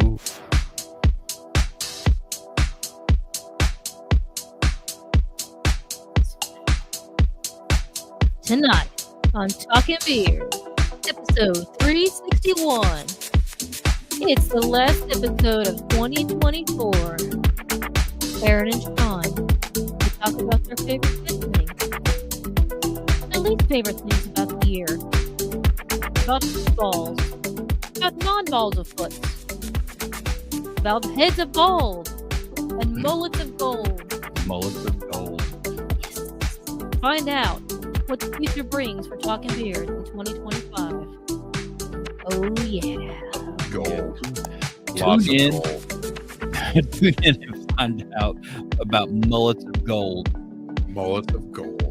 Ooh. Tonight on Talking Beer, episode 361. It's the last episode of 2024. Aaron and Shawn, we talk about their favorite good things, their least favorite things about the year, about balls, about non-balls of foot, about heads of gold, and mullets of gold. Mullets of gold. Yes. Find out what the future brings for Talking Beers in 2025. Oh, yeah. Gold. Tune in. Tune in and find out about mullets of gold. Mullets of gold.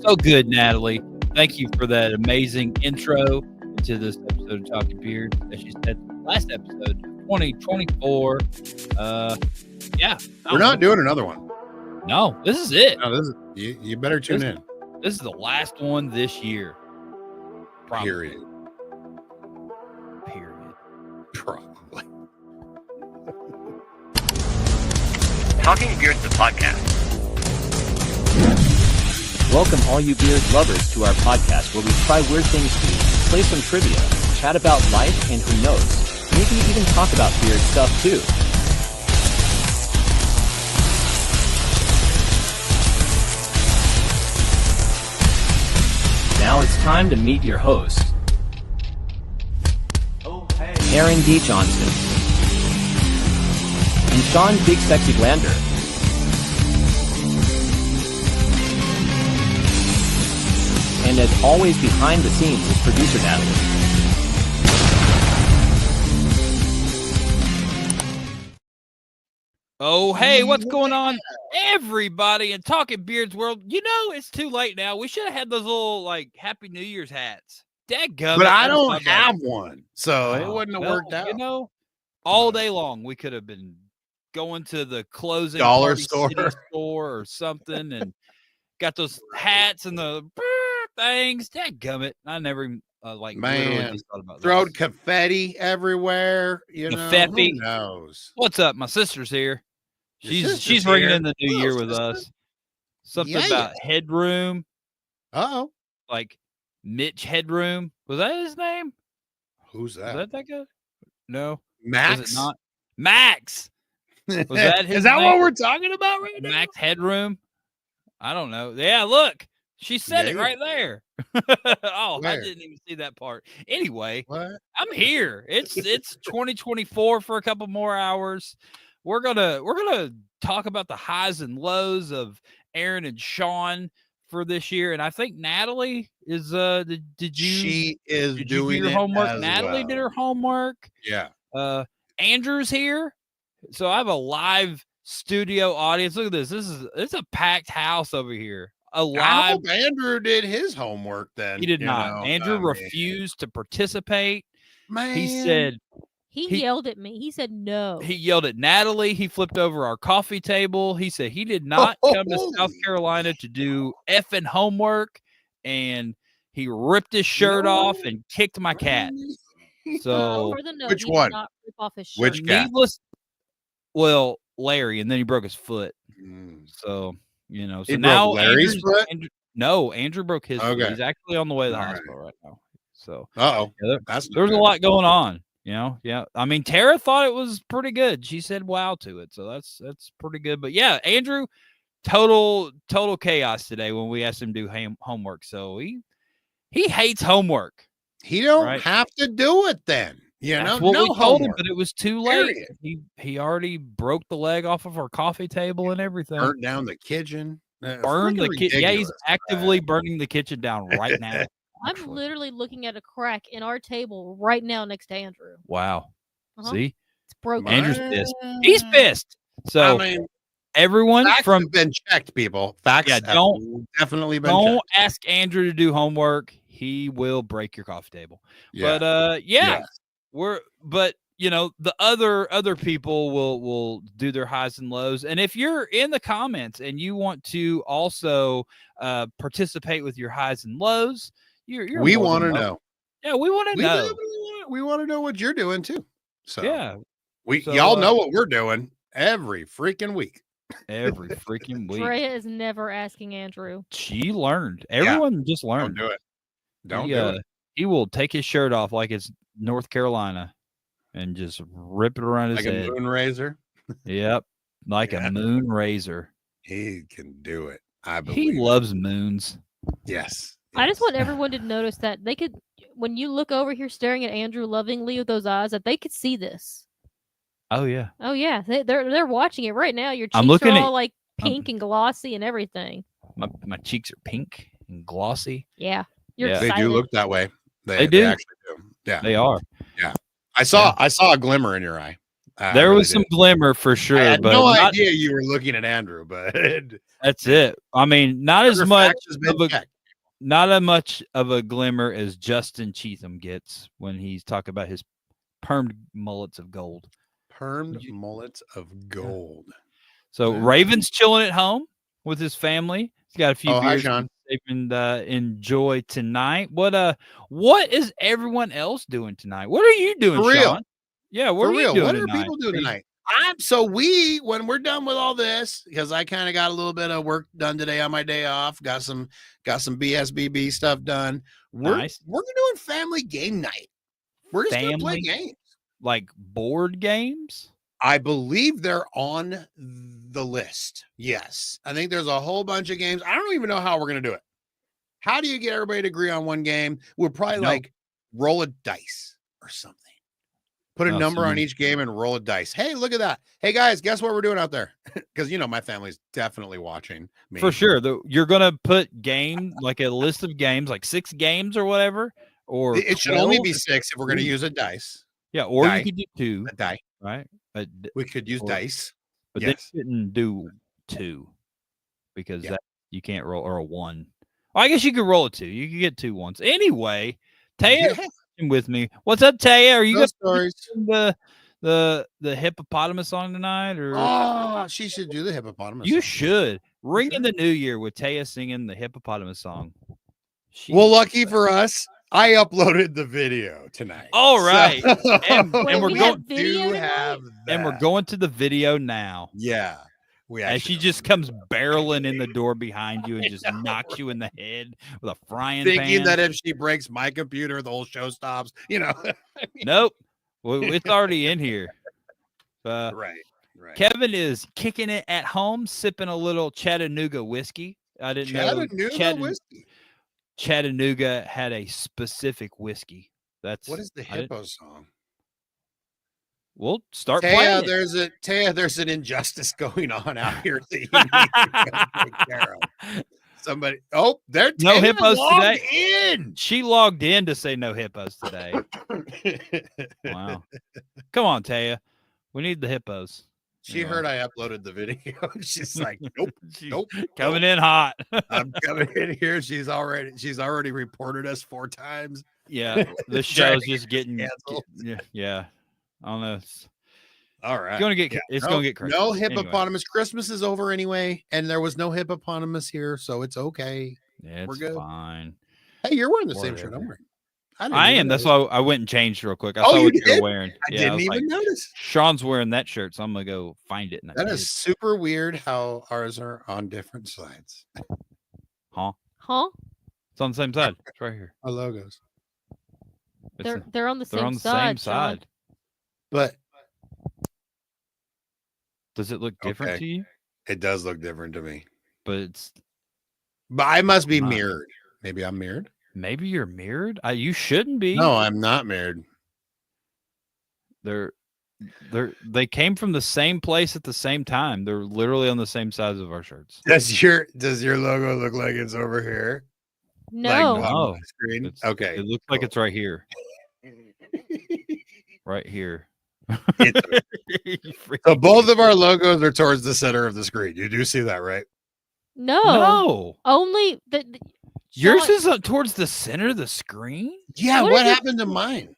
So good, Natalie. Thank you for that amazing intro to this episode of Talking Beers. As you said, last episode, 2024. Yeah. We're not doing another one. No, this is it. No, this is you better tune in. This is the last one this year. Probably. Period. Probably. Talking Beers, the podcast. Welcome all you beers lovers to our podcast where we try weird things to eat, play some trivia, chat about life, and who knows, maybe even talk about weird stuff too. Now it's time to meet your host, Aaron D. Johnston and Shawn Big Sexy Glander. And as always, behind the scenes is producer Natalie. Oh, hey, what's going on, everybody in Talking Beards world? You know, it's too late now. We should have had those little, like, Happy New Year's hats. Dadgummit. But I don't have one, so it wouldn't have well, worked out. You know, all day long, we could have been going to the closing Dollar Party store. City store or something and got those hats and the things. Dadgummit. I never even, literally just thought about Throwing those. confetti everywhere. You know, Confetti. who knows? What's up? My sister's here. Your She's sister's bringing here? in the new year with sister? us. Something Yeah. about headroom, Uh-oh. like Mitch Headroom. Was that his name? Who's Was that? that guy? No. Max? Was it not? Max. Was that his Is that name? what we're talking about right now? Max Headroom? I don't know. Yeah, look. She said it Yeah. right there. Oh, I Where? didn't even see that part. Anyway, What? I'm here. It's 2024 for a couple more hours. We're gonna talk about the highs and lows of Aaron and Shawn for this year. And I think Natalie is did you She is did you do doing your it homework? as Natalie well. did her homework. Yeah. Andrew's here. So I have a live studio audience. Look at this. It's a packed house over here. A I live. hope Andrew did his homework then. He did you not. know, Andrew I mean, refused to participate. Man. He said He yelled at me. He said no. he yelled at Natalie. He flipped over our coffee table. He said he did not come to South Holy Carolina to do effing homework, and he ripped his shirt off and kicked my cat. So for the note, which he did one? not rip off his shirt. Which cat? needless. Well, Larry, and then he broke his foot. Mm. So you know. So He now broke Larry's foot? No, Andrew broke his foot. Okay. He's actually on the way to the All right. hospital right now. So Uh-oh. yeah, That's not there's a good. lot going on. You know, yeah. I mean, Tara thought it was pretty good. She said wow to it, so that's pretty good. But yeah, Andrew, total chaos today when we asked him to do homework. So he hates homework. He don't Right. have to do it then. You know, That's what no we told him, homework. but it was too late. Period. He already broke the leg off of our coffee table and everything. Burnt down the kitchen. Burned the Freaking kitchen. Yeah, he's ridiculous, actively man. burning the kitchen down right now. I'm actually. literally looking at a crack in our table right now next to Andrew. Wow. Uh-huh. See, It's broken. Andrew's pissed. He's pissed. So I mean, everyone facts from have been checked, people. Facts Yeah, have don't- definitely been don't checked. ask Andrew to do homework. He will break your coffee table. Yeah. But yeah, Yes. but you know, the other people will do their highs and lows. And if you're in the comments and you want to also participate with your highs and lows, you're we more want than to welcome. know. Yeah, we want to know. We want to know what you're doing too. So Yeah. So, y'all know what we're doing every freaking week. Every freaking week. Drea is never asking Andrew. She learned. Everyone just Don't learned. do it. Don't he, do it. He will take his shirt off like it's North Carolina and just rip it around his Like head. a moon razor. Yep. Like a moon razor. He can do it. I believe. He loves moons. Yes. I just want everyone to notice that they could, when you look over here staring at Andrew lovingly with those eyes, that they could see this. Oh yeah. Oh yeah, they're watching it right now. Your I'm cheeks looking are at- all like pink and glossy and everything. My cheeks are pink and glossy. Yeah, you're Yeah. They excited. do look that way. They do. actually do. Yeah. They are. I saw a glimmer in your eye. I There really was some did. glimmer for sure, I had but no not, idea you were looking at Andrew, but that's it. I mean, not as your much fact has been of a checked. not as much of a glimmer as Justin Cheatham gets when he's talking about his permed mullets of gold. Permed mullets of gold. So Yeah. Raven's chilling at home with his family. He's got a few Oh, hi, beers Sean. and enjoy tonight. What is everyone else doing tonight? What are you doing, For real. Sean? Yeah, what For are real, you doing what are tonight? people doing Are you- tonight? When we're done with all this, because I kind of got a little bit of work done today on my day off, got some BSBB stuff done. Nice. We're doing family game night. We're just gonna play Family? games. Like board games? I believe they're on the list. Yes. I think there's a whole bunch of games. I don't even know how we're going to do it. How do you get everybody to agree on one game? We'll probably like roll a dice or something. Put a number on each game and roll a dice. Hey, look at that. Hey, guys, guess what we're doing out there? Because, my family's definitely watching me. For sure. You're going to put like a list of games, like 6 games or whatever. Or It should only 12? be 6 if we're going to use a dice. Yeah, or die. you could do 2. A die. Right? We could use dice. But Yes. they couldn't do 2 because Yeah. that you can't roll, or a 1. Well, I guess you could roll a 2. You could get 2 once. Anyway, Taya with me. What's up, Taya? Are you Those going stories. to the hippopotamus song tonight? Or Oh, she should do the hippopotamus. you song. should ring sure. in the new year with Taya singing the hippopotamus song. Well, lucky for us, I uploaded the video tonight. All right. So- And Wait, we're we going have video do tonight? have and we're that. going to the video now. Yeah. We As she actually just comes barreling in the door behind you and just knocks you in the head with a frying thinking pan. that if she breaks my computer, the whole show stops. Nope. Well, it's already in here. Right. Kevin is kicking it at home, sipping a little Chattanooga whiskey. I didn't know whiskey. Chattanooga had a specific whiskey. That's What is the hippo song? We'll start Taya, playing. there's an injustice going on out here that you need to go take care of. Somebody, they're No Taya hippos logged today. in. She logged in to say no hippos today. Wow. Come on, Taya. We need the hippos. She heard I uploaded the video. She's like, nope, She's nope, coming in hot. I'm coming in here. She's already reported us 4 times. Yeah, the Trying show's to just getting canceled. Yeah. I don't know. All right. It's gonna get gonna get crazy. No Anyway. hippopotamus. Christmas is over anyway, and there was no hippopotamus here, so it's okay. Yeah, We're it's good. fine. Hey, you're wearing the same shirt Whatever. I'm wearing. I am. That's why I went and changed real quick. I Oh, saw you what you did? were wearing. I Yeah, didn't was even like, notice. Sean's wearing that shirt, so I'm gonna go find it. And I That did. is super weird how ours are on different sides. Huh? It's on the same side. It's right here. Our logos. It's They're on the they're same on the side. same side. But Does it look different Okay. to you? it does look different to me. But I must be Not. mirrored. Maybe I'm mirrored. maybe you're mirrored. You shouldn't be. No, I'm not mirrored. They came from the same place at the same time. They're literally on the same sides of our shirts. Does your logo look like it's over here? No. Like, on No. my screen. It's- Okay. It looks like cool. it's right here. Right here. It's- You So freaking- both of our logos are towards the center of the screen. You do see that, right? No. No. Only Yours Sean- is towards the center of the screen? Yeah. What What is it? happened to mine?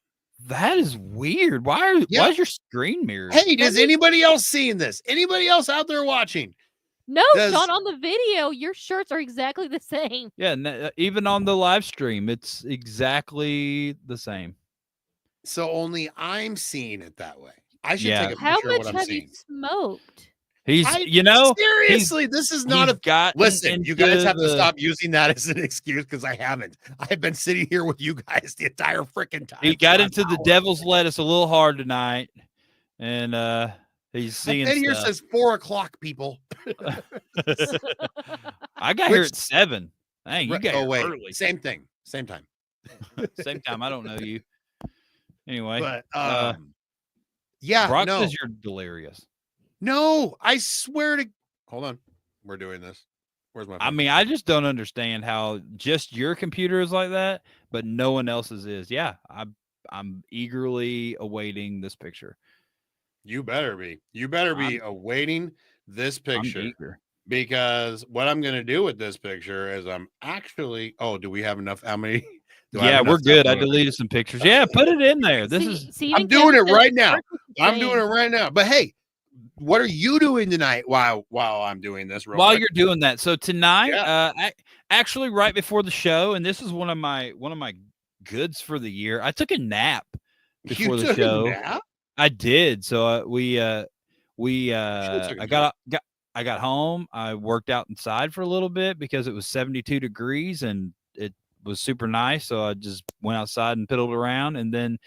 That is weird. Why is your screen mirrored? Hey, does me- anybody else seeing this? Anybody else out there watching? No, Does- Sean, on the video, your shirts are exactly the same. Yeah, even on the live stream, it's exactly the same. So only I'm seeing it that way. I should Yeah. take a How picture of much what I'm have you seeing. smoked? He's, I he's seriously, this is not he's a gotten listen. You guys into have to the. stop using that as an excuse because I haven't. I've been sitting here with you guys the entire freaking time. He for got the into the hour. devil's lettuce a little hard tonight, and he's I've seeing been here stuff. since 4 o'clock, people. I got here Which- at 7. Dang, you got Oh here wait, early. same thing, same time. Same time. I don't know you. Anyway, But yeah, Brock no, says you're delirious. no, I swear to. Hold on, we're doing this. Where's my phone? I mean, I just don't understand how just your computer is like that, but no one else's is. Yeah, I'm eagerly awaiting this picture. You better be. You better be awaiting this I'm picture eager. because what I'm going to do with this picture is I'm actually. Oh, do we have enough? How many? Do I have Yeah, enough we're good. I to- deleted some pictures. Yeah, put it in there. This is. See, I'm even doing Kevin it said right now. Eric was I'm doing it insane. right now. But hey, what are you doing tonight while I'm doing this? Real While quick? you're doing that, so tonight, Yeah. actually, right before the show, and this is one of my goods for the year. I took a nap before the took a show. nap? I did. So Should've took a I nap. got home. I worked out inside for a little bit because it was 72 degrees and it was super nice. So I just went outside and piddled around, and then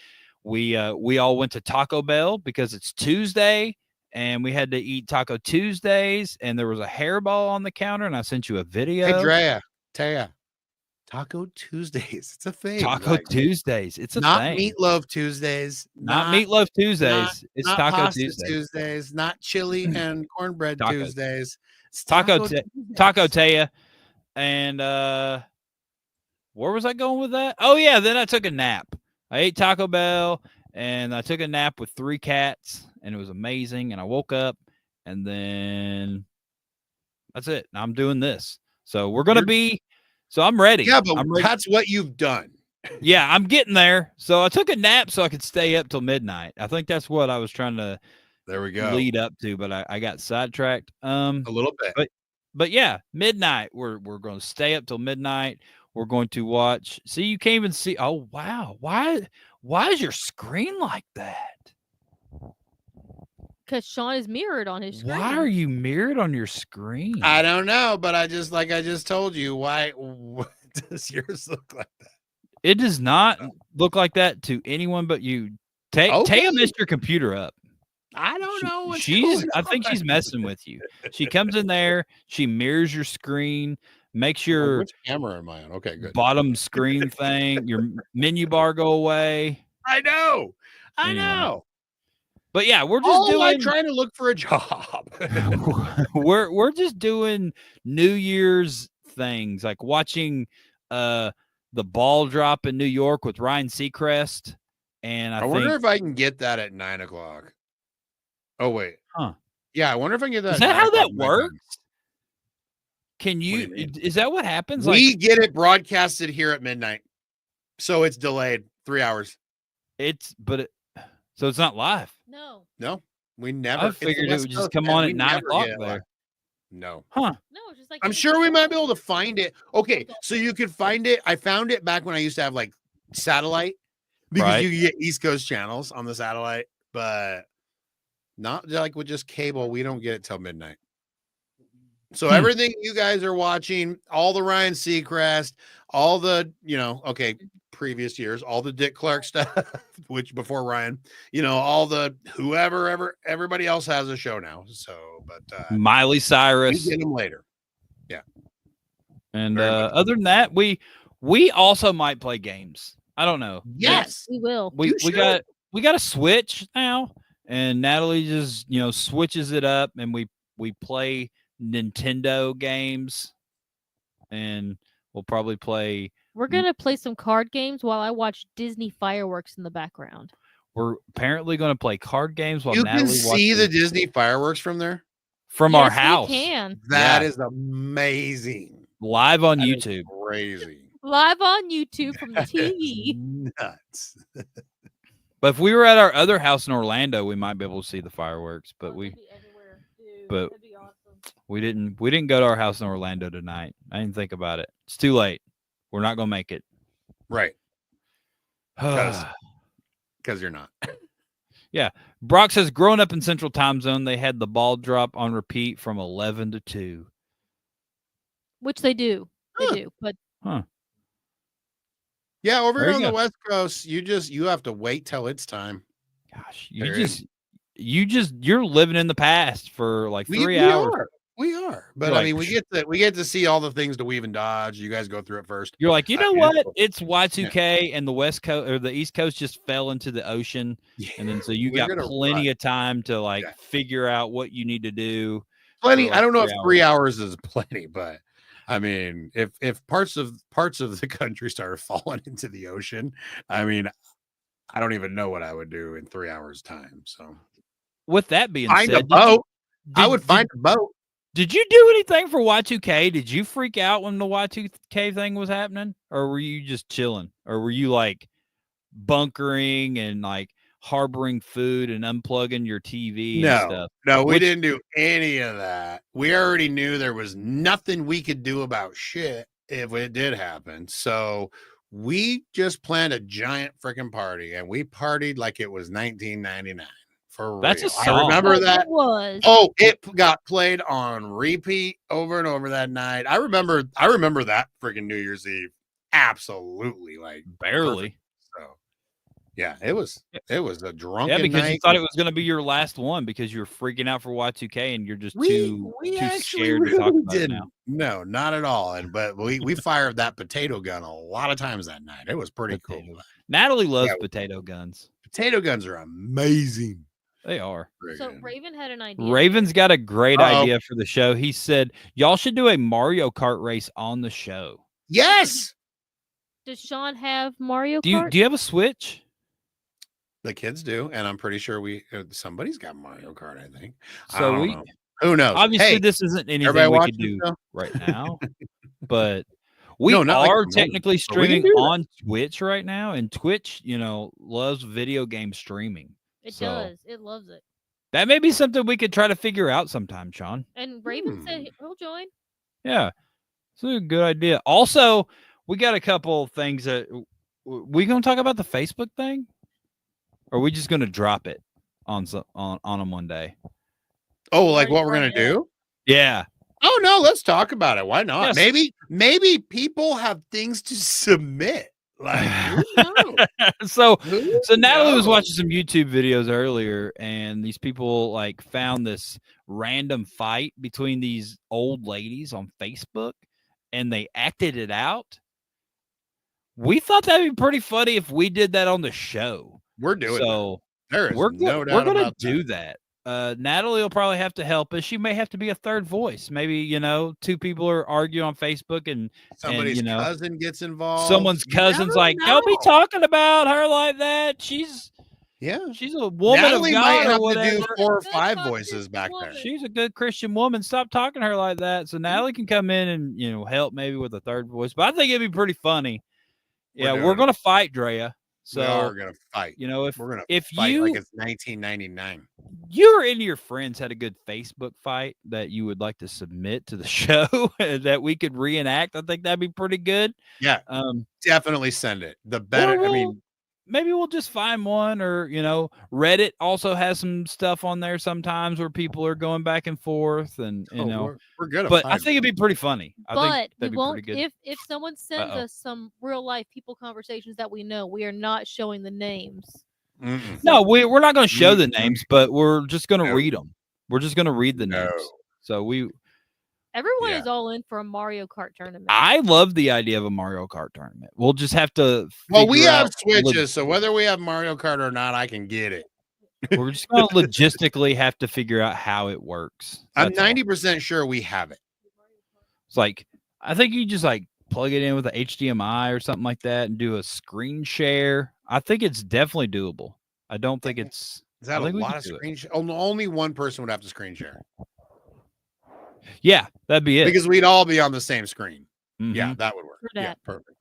we all went to Taco Bell because it's Tuesday. And we had to eat Taco Tuesdays, and there was a hairball on the counter, and I sent you a video. Hey, Taya, Taco Tuesdays. It's a thing. Taco like, Tuesdays. It's a not thing. Meatloaf Tuesdays. Not Meatloaf Tuesdays. It's not Taco pasta Tuesdays. Tuesdays. Not chili and cornbread Tacos. Tuesdays. It's Taco Tuesdays. Taya. And where was I going with that? Oh yeah, then I took a nap. I ate Taco Bell and I took a nap with 3 cats, and it was amazing. And I woke up, and then that's it. Now I'm doing this. So we're gonna be. So I'm ready. Yeah, but I'm ready. that's what you've done. Yeah, I'm getting there. So I took a nap so I could stay up till midnight. I think that's what I was trying to There we go. lead up to, but I got sidetracked. A little bit. But yeah, midnight. We're going to stay up till midnight. We're going to watch. See, you can't even see. Oh wow, why is your screen like that? Because Shawn is mirrored on his screen. Why are you mirrored on your screen? I don't know, but I just told you, why does yours look like that? It does not look like that to anyone but you. Okay. Taya messed your computer up. I don't know. What's She's. going I think on. she's messing with you. She comes in there. She mirrors your screen. Makes your Which camera am I on? Okay, good. bottom screen thing. Your menu bar go away. I know. I Anyway. know. But yeah, we're just All like doing. trying to look for a job. we're just doing New Year's things, like watching the ball drop in New York with Ryan Seacrest. And I wonder think, if I can get that at 9 o'clock. Oh wait. Huh. Yeah, I wonder if I can get that. is at that 9 how o'clock that my time. works? Can do you? you mean? Is that what happens? We Like get it broadcasted here at midnight, so it's delayed 3 hours. so it's not live. No, we never. I it's the figured it West would just Coast, come and on we at 9 never o'clock get it live. there. No, Huh? No, it's just like I'm sure we might be able to find it. Okay, so you could find it. I found it back when I used to have like satellite, because Right. you could get East Coast channels on the satellite, but not like with just cable. We don't get it till midnight. So everything you guys are watching, all the Ryan Seacrest, all the, previous years, all the Dick Clark stuff, which before Ryan, all the everybody else has a show now. So, but Miley we Cyrus. get them later. Yeah. And Very much. other than that, we also might play games. I don't know. Yes. we will. We You should. got a Switch now, and Natalie just switches it up, and we play Nintendo games, and we'll probably play. We're gonna play some card games while I watch Disney fireworks in the background. We're apparently going to play card games while You Natalie can see the watches Disney fireworks from there. from our Yes, we house can. That Yeah. is amazing. live on That is YouTube. crazy. Live on YouTube from the That is TV. nuts. But if we were at our other house in Orlando, we might be able to see the fireworks. But but- we didn't go to our house in Orlando tonight. I didn't think about it. It's too late. We're not going to make it. Right. 'Cause because you're not. Brock says, growing up in Central Time Zone, they had the ball drop on repeat from 11 to 2. Which they do. They Huh. do. But Yeah, over There here you on the go. West Coast, you have to wait till it's time. Gosh, Period. you're living in the past for like 3 hours. We are. But You're I like, mean, we get to see all the things to weave and dodge. You guys go through it first. You're like, you I know mean, what? It's Y2K and the West Coast or the East Coast just fell into the ocean. Yeah, And then so you we're got gonna plenty run. of time to like Yeah. figure out what you need to do. Plenty. for, like, I don't know if 3 3 hours is plenty, but I mean, if parts of the country started falling into the ocean, I mean, I don't even know what I would do in 3 hours time. So With that being find a said, boat. I did- would find a boat. Did you do anything for Y2K? Did you freak out when the Y2K thing was happening? Or were you just chilling? Or were you like bunkering and like harboring food and unplugging your TV and stuff? No, we Which- didn't do any of that. We already knew there was nothing we could do about shit if it did happen. So we just planned a giant freaking party and we partied like it was 1999. For That's a real. I song. remember that. It was. Oh, it got played on repeat over and over that night. I remember that freaking New Year's Eve. Absolutely, like Barely. perfect. So yeah, it was a drunken Yeah, because night. you thought it was going to be your last one because you were freaking out for Y2K and you're just too actually scared to talk really about it didn't. now. No, not at all. But we fired that potato gun a lot of times that night. It was pretty cool. Natalie loves Yeah. potato guns. Potato guns are amazing. They are. So Friggin'. Raven had an idea. Raven's got a great Uh-oh. idea for the show. He said, y'all should do a Mario Kart race on the show. Yes, Does Shawn have Mario Do Kart? you have a Switch? the kids do, and I'm pretty sure somebody's got Mario Kart. I think. I So don't we know. Who knows? obviously Hey, this isn't anything everybody we watch could this do show? right now, but we No, not like are at the moment, technically but we can streaming do that. on Twitch right now, and Twitch, loves video game streaming. It So does. It loves it. that may be something we could try to figure out sometime, Sean. And Raven said he'll join. Yeah, it's a good idea. Also, we got a couple things that we gonna talk about the Facebook thing, or are we just gonna drop it on them one day? Oh, like Already what we're brought gonna it up. do? Yeah. Oh no, let's talk about it. Why not? Yes. Maybe people have things to submit. Like who knows? so Who Natalie was knows? watching some YouTube videos earlier, and these people like found this random fight between these old ladies on Facebook, and they acted it out. We thought that'd be pretty funny if we did that on the show. We're doing that. So There is we're no we're doubt gonna about do that. that. Natalie will probably have to help us. She may have to be a third voice. Maybe two people are arguing on Facebook, and Somebody's and, cousin gets involved. someone's You cousin's never like, "Don't be know. talking about her like that. She's Yeah. a woman Natalie of might God or have to whatever. do 4 or Good 5 talk, voices Christian back woman. there. She's a good Christian woman. Stop talking to her like that." So Natalie can come in and help maybe with a third voice. But I think it'd be pretty funny. Yeah, doing we're it. gonna fight, Drea. We are So gonna fight. if We're gonna if fight you like it's 1999. you or any of your friends had a good Facebook fight that you would like to submit to the show that we could reenact, I think that'd be pretty good. Yeah, definitely send it. The better. I mean, maybe we'll just find one, or Reddit also has some stuff on there sometimes where people are going back and forth, and we're good. At but I fighting. think it'd be pretty funny. I think But we that'd be won't. pretty good. If someone sends Uh-oh. us some real life people conversations that we know, we are not showing the names. Mm-mm. No, we're not going to show the names, but we're just going to No. read them. We're just going to read the names. No. So Everyone Yeah. is all in for a Mario Kart tournament. I love the idea of a Mario Kart tournament. We'll just have to. Well, we figure have out Switches, so whether we have Mario Kart or not, I can get it. we're just going to logistically have to figure out how it works. I'm That's all. 90% sure we have it. It's like I think you just like plug it in with a HDMI or something like that and do a screen share. I think it's definitely doable. I don't think it's. Is that I a think we lot can of do it. screen share? Only one person would have to screen share Yeah, that'd be it. because we'd all be on the same screen. Mhm. Yeah, that would work. For Yeah, that. perfectly.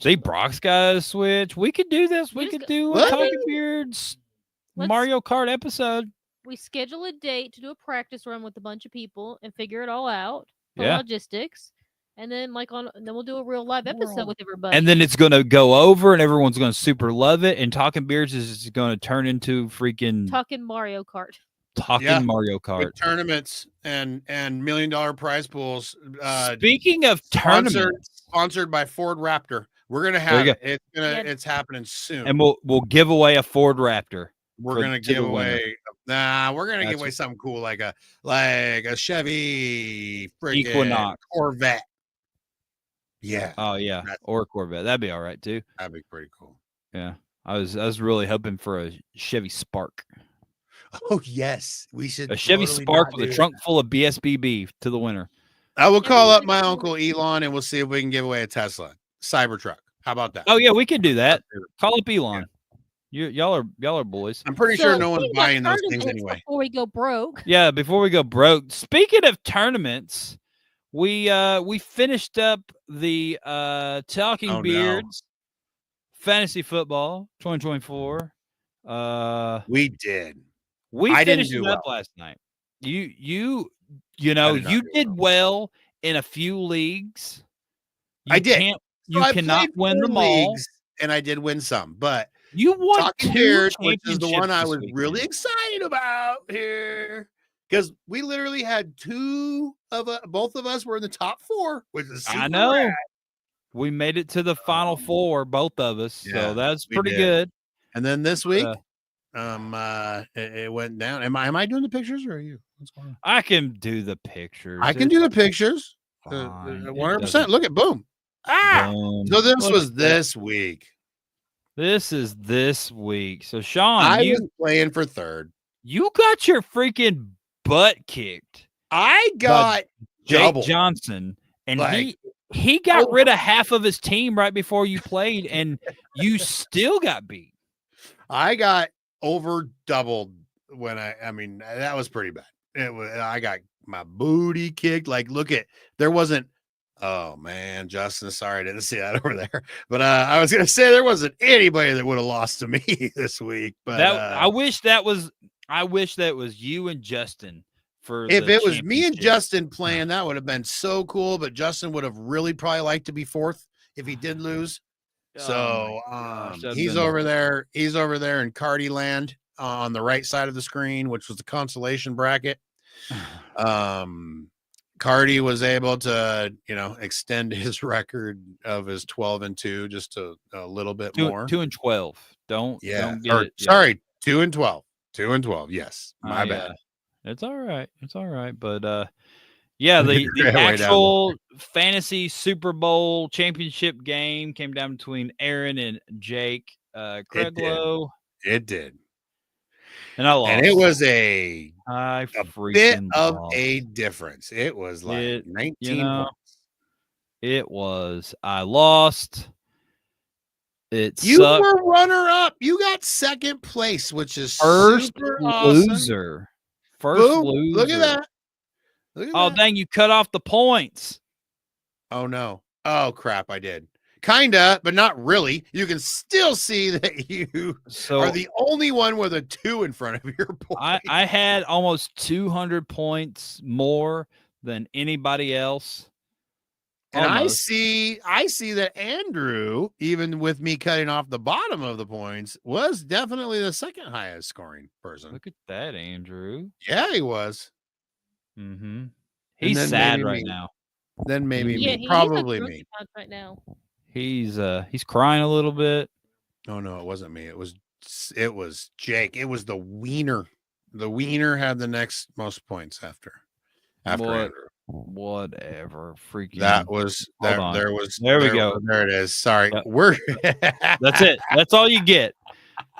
See, Brock's got a Switch. We could do this. We Just could go- do a What? Talking Beards Let's- Mario Kart episode. We schedule a date to do a practice run with a bunch of people and figure it all out. The Yeah. logistics. And then then we'll do a real live episode with everybody. And then it's going to go over and everyone's going to super love it. And Talking Beards is going to turn into freaking Talking Mario Kart. Mario Kart. With tournaments and $1 million prize pools. Speaking of tournaments, sponsored by Ford Raptor. We're gonna have it. It's happening soon. And we'll give away a Ford Raptor. We're gonna give away. We're gonna give away something cool like a Chevy Equinox Corvette. Yeah. Oh yeah, or a Corvette. That'd be all right too. That'd be pretty cool. Yeah, I was really hoping for a Chevy Spark. Oh yes, we should. A Chevy Spark with a trunk full of BSB beef to the winner. I will call up my uncle Elon and we'll see if we can give away a Tesla Cybertruck. How about that? Oh yeah, we can do that. Call up Elon. Yeah. Y'all are boys. I'm pretty sure no one's buying those things anyway. Before we go broke. Yeah, before we go broke. Speaking of tournaments, we finished up the Talking Beards Fantasy Football 2024. We did. We finished it up last night. You did well in a few leagues. I did. You cannot win them all, and I did win some, but you won Talking Beards, which is the one I was really excited about here, because we literally had both of us were in the top 4, which is super rad. We made it to the final 4, both of us, so that's pretty good. And then this week, it went down. Am I doing the pictures or are you? What's going on? I can do the pictures. I can do the pictures. 100%. Look at boom. Boom. So this was this week. This is this week. So Shawn, I was playing for third. You got your freaking butt kicked. I got Jake Johnston, and he got rid of half of his team right before you played, and you still got beat. I got over doubled when I mean that was pretty bad. I got my booty kicked. There wasn't. Oh man, Justin, sorry I didn't see that over there. But I was gonna say there wasn't anybody that would have lost to me this week. But I wish that was you and Justin. If it was me and Justin playing, that would have been so cool. But Justin would have really probably liked to be 4th if he did lose. So he's over there. He's over there in Cardi land on the right side of the screen, which was the consolation bracket. Cardi was able to, extend his record of his 12-2 just a little bit more. 2-12. Don't get it. Sorry, 2-12. 2-12. Yes, my bad. It's all right. It's all right. But the actual fantasy Super Bowl championship game came down between Aaron and Jake Craiglow. It did. And I lost. And it was a bit of a difference. It was like 19 points. It was. I lost. You were runner-up. You got second place, which is super loser. Awesome. First loser. Look at that. Dang, you cut off the points. Oh, no. Oh, crap, I did. Kinda, but not really. You can still see that you are the only one with a 2 in front of your point. I had almost 200 points more than anybody else. And I see that Andrew, even with me cutting off the bottom of the points, was definitely the second highest scoring person. Look at that, Andrew. Yeah, he was. Mm-hmm. He's sad right now. Then maybe me. Probably me. Right now. He's crying a little bit. Oh no, it wasn't me. It was Jake. It was the wiener. The wiener had the next most points after Andrew. Whatever. Freaking. That was that. There was. There we go. There it is. Sorry. Yep. That's it. That's all you get.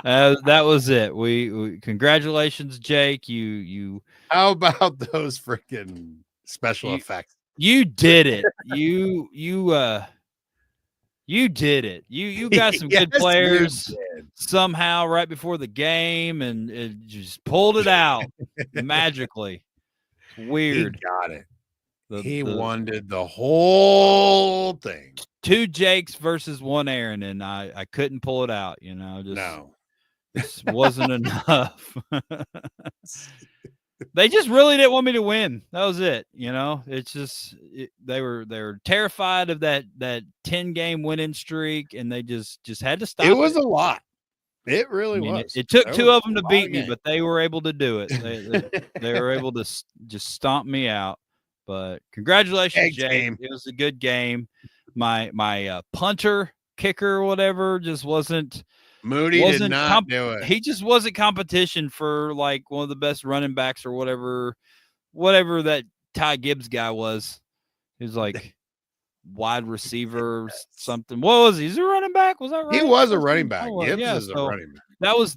That was it. We congratulations, Jake. You. How about those freaking special effects? You did it. You did it. You got some good players somehow right before the game, and it just pulled it out magically. Weird. He got it. He wanted the whole thing. 2 Jakes versus 1 Aaron, and I couldn't pull it out. Just wasn't enough. They just really didn't want me to win. That was it. It's just they were terrified of that 10-game winning streak, and they just had to stop. It was a lot. It really was. It took There two was of them a to lot beat of me, games. but they were able to do it. They were able to just stomp me out. But congratulations, Jay. Game. It was a good game. My punter, kicker, whatever, just wasn't. Moody did not do it. He just wasn't competition for like one of the best running backs or whatever that Ty Gibbs guy was. He was like wide receiver or something. What was he? He's a running back? Was that right? He was a running back. Oh, Gibbs yeah, is a running back.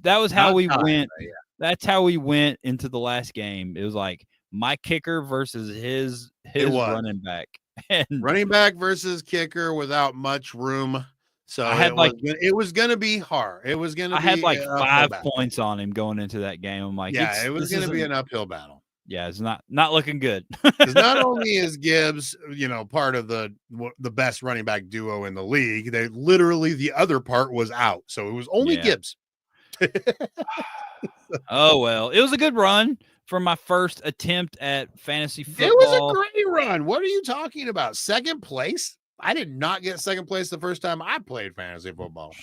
That was how Not we Ty, went. but yeah. That's how we went into the last game. It was like my kicker versus his running back. And running back versus kicker without much room. So I had it was going to be hard. It was going to be. I had like 5 points on him going into that game. I'm like, it was going to be an uphill battle. Yeah, it's not looking good. Because not only is Gibbs, part of the best running back duo in the league, they literally the other part was out, so it was only Gibbs. Oh well, it was a good run for my first attempt at fantasy football. It was a great run. What are you talking about? Second place? I did not get second place the first time I played fantasy football.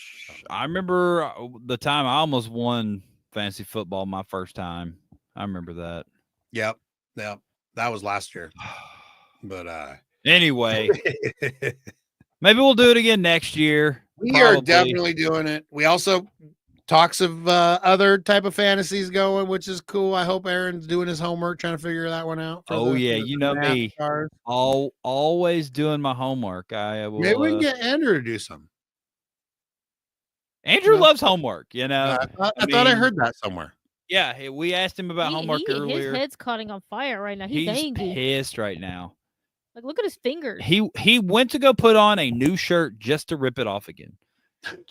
I remember the time I almost won fantasy football my first time. I remember that. Yep. That was last year. But anyway, maybe we'll do it again next year. We are definitely doing it. We also talks of other type of fantasies going, which is cool. I hope Aaron's doing his homework, trying to figure that one out. You know me. Always doing my homework. I will. Maybe we can get Andrew to do some. Andrew loves homework. I thought I heard that somewhere. Yeah, we asked him about homework earlier. His head's caught on fire right now. He's angry. Pissed right now. Like, look at his fingers. He went to go put on a new shirt just to rip it off again.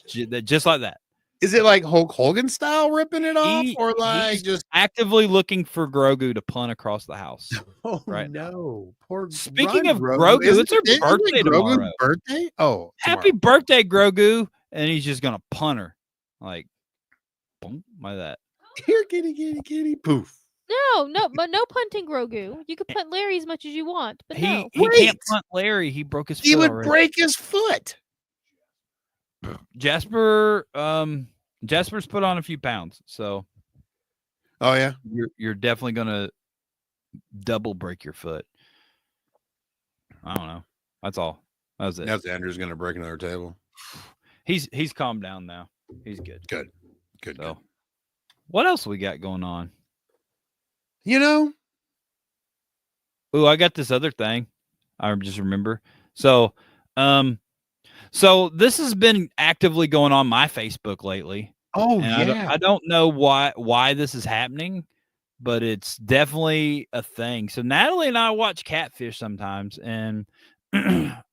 Just like that. Is it like Hulk Hogan style ripping it off, or like just actively looking for Grogu to punt across the house? Oh right no! Poor Speaking of Grogu, it's her birthday tomorrow. Birthday? Oh, happy birthday, Grogu! And he's just gonna punt her, like, boom, like that. Here, kitty, poof. No, but no punting Grogu. You can punt Larry as much as you want, but he can't punt Larry. He broke his foot. He would already. break his foot. Jasper's put on a few pounds, so. Oh yeah, you're definitely gonna double break your foot. I don't know. That's all. That was it. That's Andrew's gonna break another table. He's calmed down now. He's good. Good. So, what else we got going on? Oh, I got this other thing. I just remember. So this has been actively going on my Facebook lately. Oh, and yeah. I don't know why this is happening, but it's definitely a thing. So Natalie and I watch Catfish sometimes, and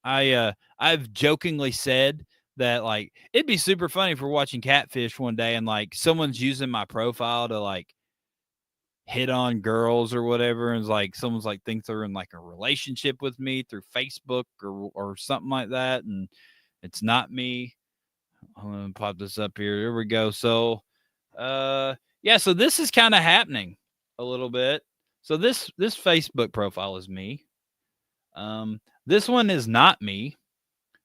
I've jokingly said that, like, it'd be super funny if we're watching Catfish one day and like someone's using my profile to like hit on girls or whatever, and it's like someone's like thinks they're in like a relationship with me through Facebook or something like that, and it's not me. I'm gonna pop this up here. Here we go. So so this is kind of happening a little bit. So this Facebook profile is me. This one is not me.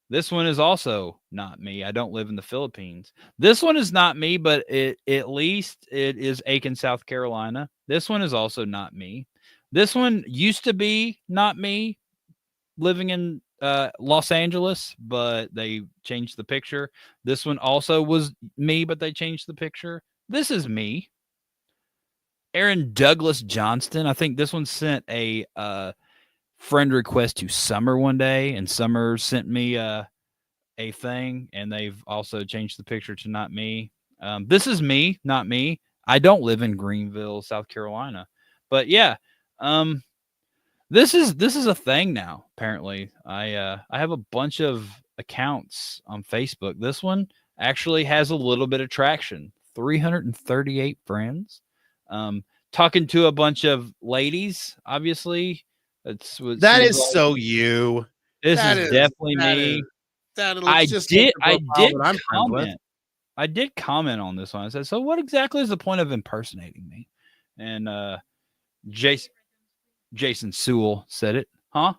This one is also not me. I don't live in the Philippines. This one is not me, but at least it is Aiken, South Carolina. This one is also not me. This one used to be not me, living in Los Angeles, but they changed the picture. This one also was me, but they changed the picture. This is me. Aaron Douglas Johnston. I think this one sent a friend request to Summer one day, and Summer sent me a thing, and they've also changed the picture to not me. This is me, not me. I don't live in Greenville, South Carolina, but yeah, this is a thing now. Apparently, I have a bunch of accounts on Facebook. This one actually has a little bit of traction. 338 friends. Talking to a bunch of ladies, obviously. That is like, so you. This is definitely me. I did comment on this one. I said, so what exactly is the point of impersonating me? And Jason Sewell said it. Huh?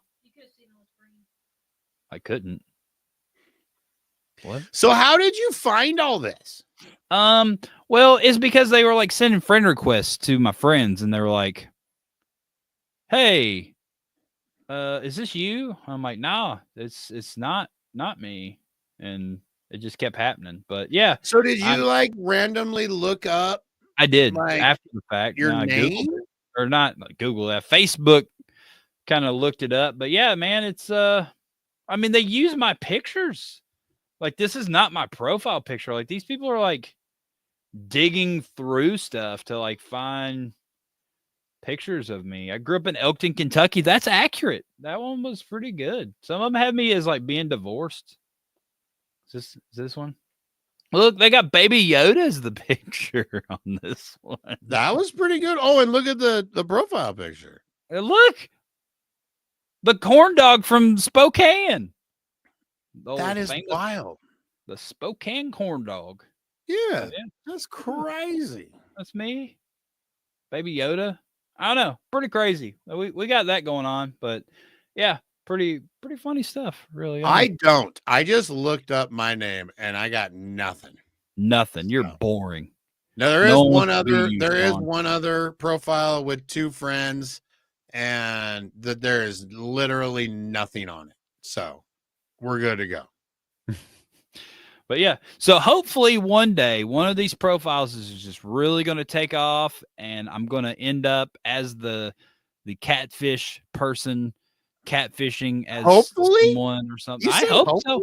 I couldn't. What? So how did you find all this? Well, it's because they were like sending friend requests to my friends, and they were like, "Hey, is this you?" I'm like, "Nah, it's not me," and it just kept happening. But yeah, So did you like randomly look up? I did like, after the fact. your I name? Googled it, or not like Google that. Facebook kind of looked it up, but yeah, man, it's I mean, they use my pictures. Like, this is not my profile picture. Like, these people are like digging through stuff to like find pictures of me. I grew up in Elkton, Kentucky. That's accurate. That one was pretty good. Some of them had me as like being divorced. Is this one? Look, they got Baby Yoda as the picture on this one. That was pretty good. Oh, and look at the profile picture. And look, the corn dog from Spokane. That is wild. The Spokane corn dog. Yeah, that's crazy. That's me. Baby Yoda. I don't know. Pretty crazy. We got that going on, but yeah, pretty funny stuff, really. I don't. I just looked up my name and I got nothing. Nothing. You're boring. No, there is one other profile with 2 friends, and that there is literally nothing on it. So we're good to go. But yeah, so hopefully one day one of these profiles is just really going to take off, and I'm going to end up as the catfish person, catfishing as someone or something. I hope so.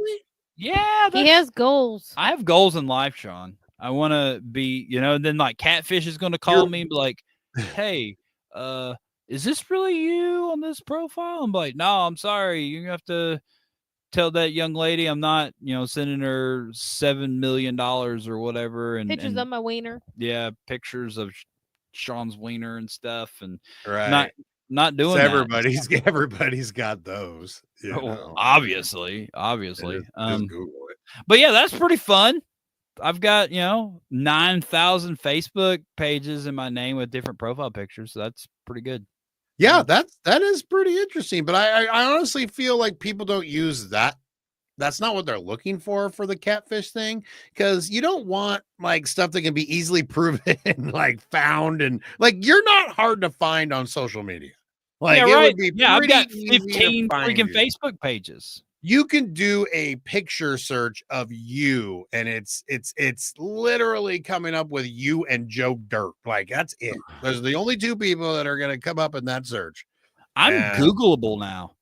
Yeah, he has goals. I have goals in life, Sean. I want to be, then like catfish is going to call me and be like, "Hey, is this really you on this profile?" I'm like, "No, I'm sorry. You have to tell that young lady I'm not, sending her $7 million or whatever." And pictures of my wiener. Yeah, pictures of Sean's wiener and stuff, and right. Not doing that. Everybody's got those. Obviously. Just Google it. But yeah, that's pretty fun. I've got 9,000 Facebook pages in my name with different profile pictures, so that's pretty good. Yeah, that is pretty interesting. But I honestly feel like people don't use that. That's not what they're looking for the catfish thing, because you don't want like stuff that can be easily proven, like found, and like you're not hard to find on social media. Like, yeah, it right. would be I've got pretty 15 freaking Facebook pages. You can do a picture search of you, and it's literally coming up with you and Joe Dirt. Like, that's it. Those are the only 2 people that are going to come up in that search. I'm Googleable now.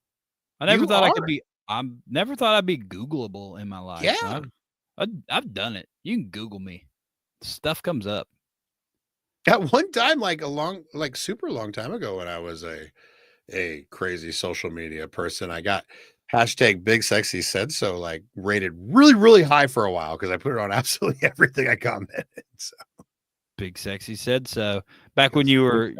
I never thought I could be. Never thought I'd be Googleable in my life. Yeah, I've done it. You can Google me. Stuff comes up. At one time, super long time ago, when I was a crazy social media person, I got hashtag Big Sexy Said So like rated really, really high for a while because I put it on absolutely everything I commented. So Big Sexy Said So. Back when you were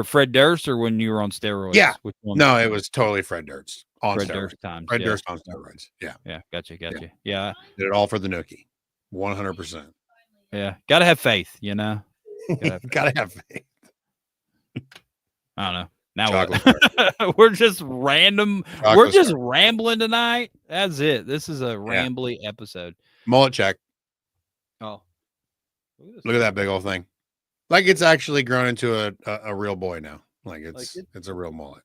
Fred Durst, or when you were on steroids? Yeah. No, it was totally Fred Durst on Fred steroids. Durst times. Fred Durst on steroids. Yeah. Yeah. Gotcha. Yeah. Did it all for the nookie. 100%. Yeah. Gotta have faith, Gotta have faith. I don't know. Now what? We're just random. We're just rambling tonight. That's it. This is a rambly episode. Mullet check. Oh. Look at that big old thing. Like, it's actually grown into a real boy now. Like, it's a real mullet.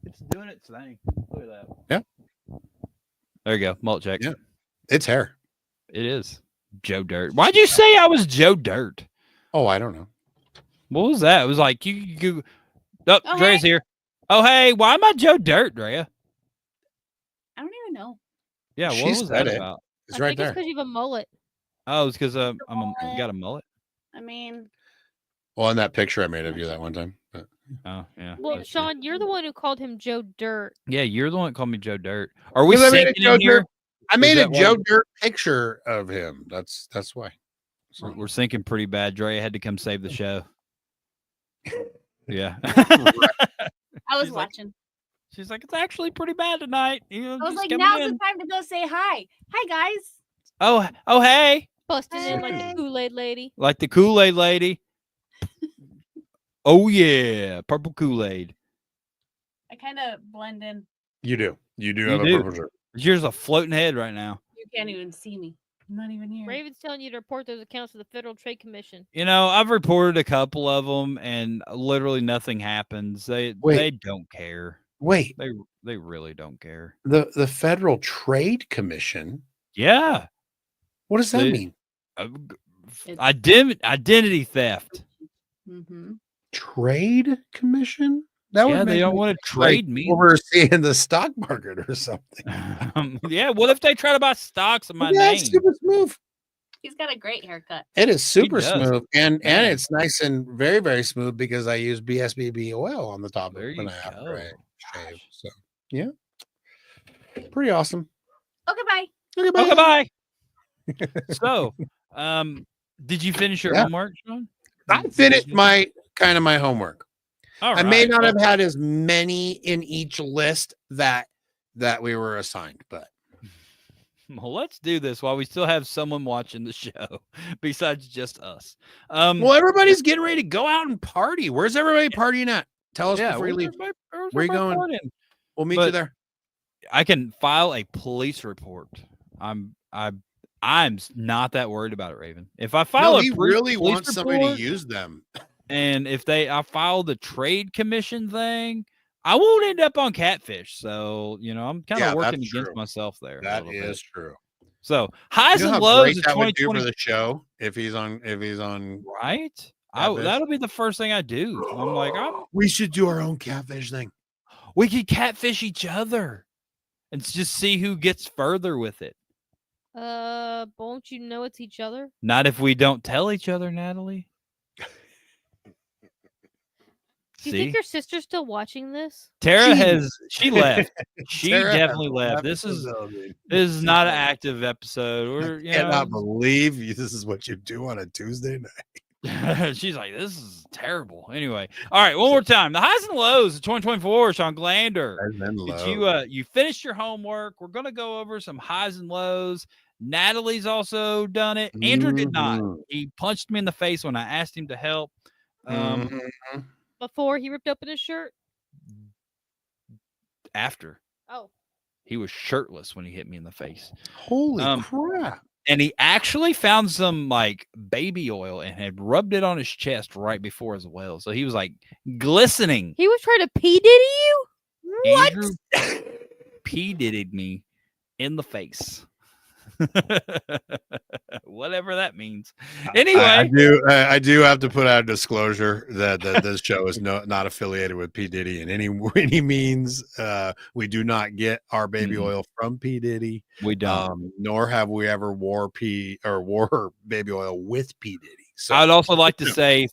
It's doing its thing. Look at that. Yeah. There you go. Mullet check. Yeah. It's hair. It is. Joe Dirt. Why'd you say I was Joe Dirt? Oh, I don't know. What was that? It was like you oh, Drea's here. Oh, hey, why am I Joe Dirt, Drea? I don't even know. Yeah, what was that about? It's right there. It's because you have a mullet. Oh, it's because I got a mullet. I mean, well, in that picture I made of you that one time. But... Oh, yeah. Well, Sean, you're the one who called him Joe Dirt. Yeah, you're the one that called me Joe Dirt. Are we syncing in here? I made a Joe Dirt picture of him. That's why. So we're syncing pretty bad. Drea had to come save the show. Yeah. I was watching. She's like, it's actually pretty bad tonight. I was like, now's the time to go say hi. Hi, guys. Oh, hey. Busting in like the Kool-Aid lady. Like the Kool-Aid lady. Oh yeah, purple Kool-Aid. I kind of blend in. You do. You do You have a do. purple shirt. Yours a floating head right now. You can't even see me. I'm not even here. Raven's telling you to report those accounts to the Federal Trade Commission. You know, I've reported a couple of them, and literally nothing happens. They don't care. Wait, They really don't care. the Federal Trade Commission. Yeah. What does that mean? Identity theft. Mm-hmm. Trade Commission? That Yeah, would they make don't me want to think, like, trade me. overseeing the stock market or something. Yeah, what if they try to buy stocks in my Yeah, name? it's super smooth. He's got a great haircut. It is super does. smooth, and Man. it's nice and very, very smooth because I use BSBB oil on the top There of it when you I have go. to shave. So yeah, pretty awesome. Okay, bye. Okay, bye. Okay, bye. So, did you finish your Yeah. homework, Sean? I finished my homework. All I may right. not have had as many in each list that we were assigned, but Well, let's do this while we still have someone watching the show besides just us. well, everybody's getting ready to go out and party. Where's everybody partying at? Tell us before you leave. Where you going? Partying? We'll meet you But- there. I can file a police report. I'm not that worried about it, Raven. If I file No, a he really police wants somebody to report, use them. and if I file the trade commission thing, I won't end up on catfish. So, you know, I'm kind of Yeah, working that's against true. myself there. That a little is bit. true. So highs You know and how lows great of that would do 2020. for the show if he's on. Right? Catfish? That'll be the first thing I do. I'm like, We should do our own catfish thing. we could catfish each other and just see who gets further with it. Won't you know it's each other? Not if we don't tell each other, Natalie. Do you See? think your sister's still watching this? Tara She- she left. She Tara has definitely left. left This the is building. not an active episode. We're, you Cannot know, believe this is what you do on a Tuesday night. she's like, this is terrible. Anyway, all right, one more time. The highs and lows of 2024, Shawn Glander. Did you finished your homework? We're gonna go over some highs and lows. Natalie's also done it. Andrew did not. Mhm. He punched me in the face when I asked him to help. Mhm. Before he ripped open his shirt? After Oh. he was shirtless when he hit me in the face. Holy Um, crap. And he actually found some like baby oil and had rubbed it on his chest right before as well. So he was like glistening. He was trying to P. Diddy you? Andrew P. Diddy'd me in the face. Whatever that means. Anyway, I do have to put out a disclosure that this show is not affiliated with P. Diddy in any means. We do not get our baby Mhm. oil from P. Diddy. we don't. Nor have we ever wore baby oil with P. Diddy. So I'd also like to say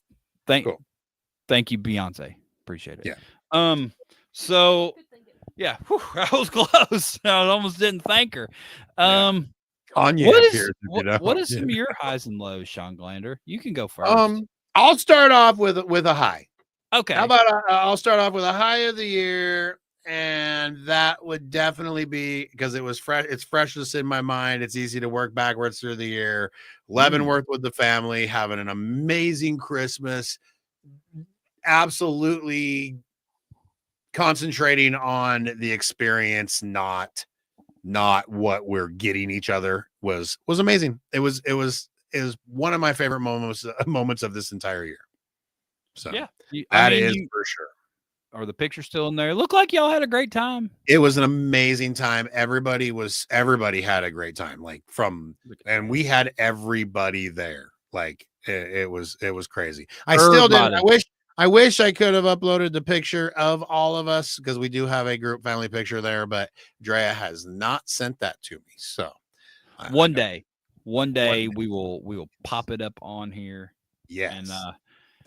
thank you, Beyonce. Appreciate it. Yeah. So yeah, I was close. I almost didn't thank her. Kanye What appears, if you know. what is some of your highs and lows, Shawn Glander? You can go first. I'll start off with a high. Okay. How about I'll start off with a high of the year, and that would definitely be because it was fresh. It's freshness in my mind. It's easy to work backwards through the year. Leavenworth with the family, having an amazing Christmas. Absolutely concentrating on the experience, not what we're getting each other was amazing. It was one of my favorite moments of this entire year. So Yeah, that is for sure. Are the pictures still in there? It looked like y'all had a great time. It was an amazing time. Everybody had a great time. And we had everybody there. Like it was crazy. I still didn't. I wish I could have uploaded the picture of all of us because we do have a group family picture there, but Drea has not sent that to me. So One day we will pop it up on here. yes, And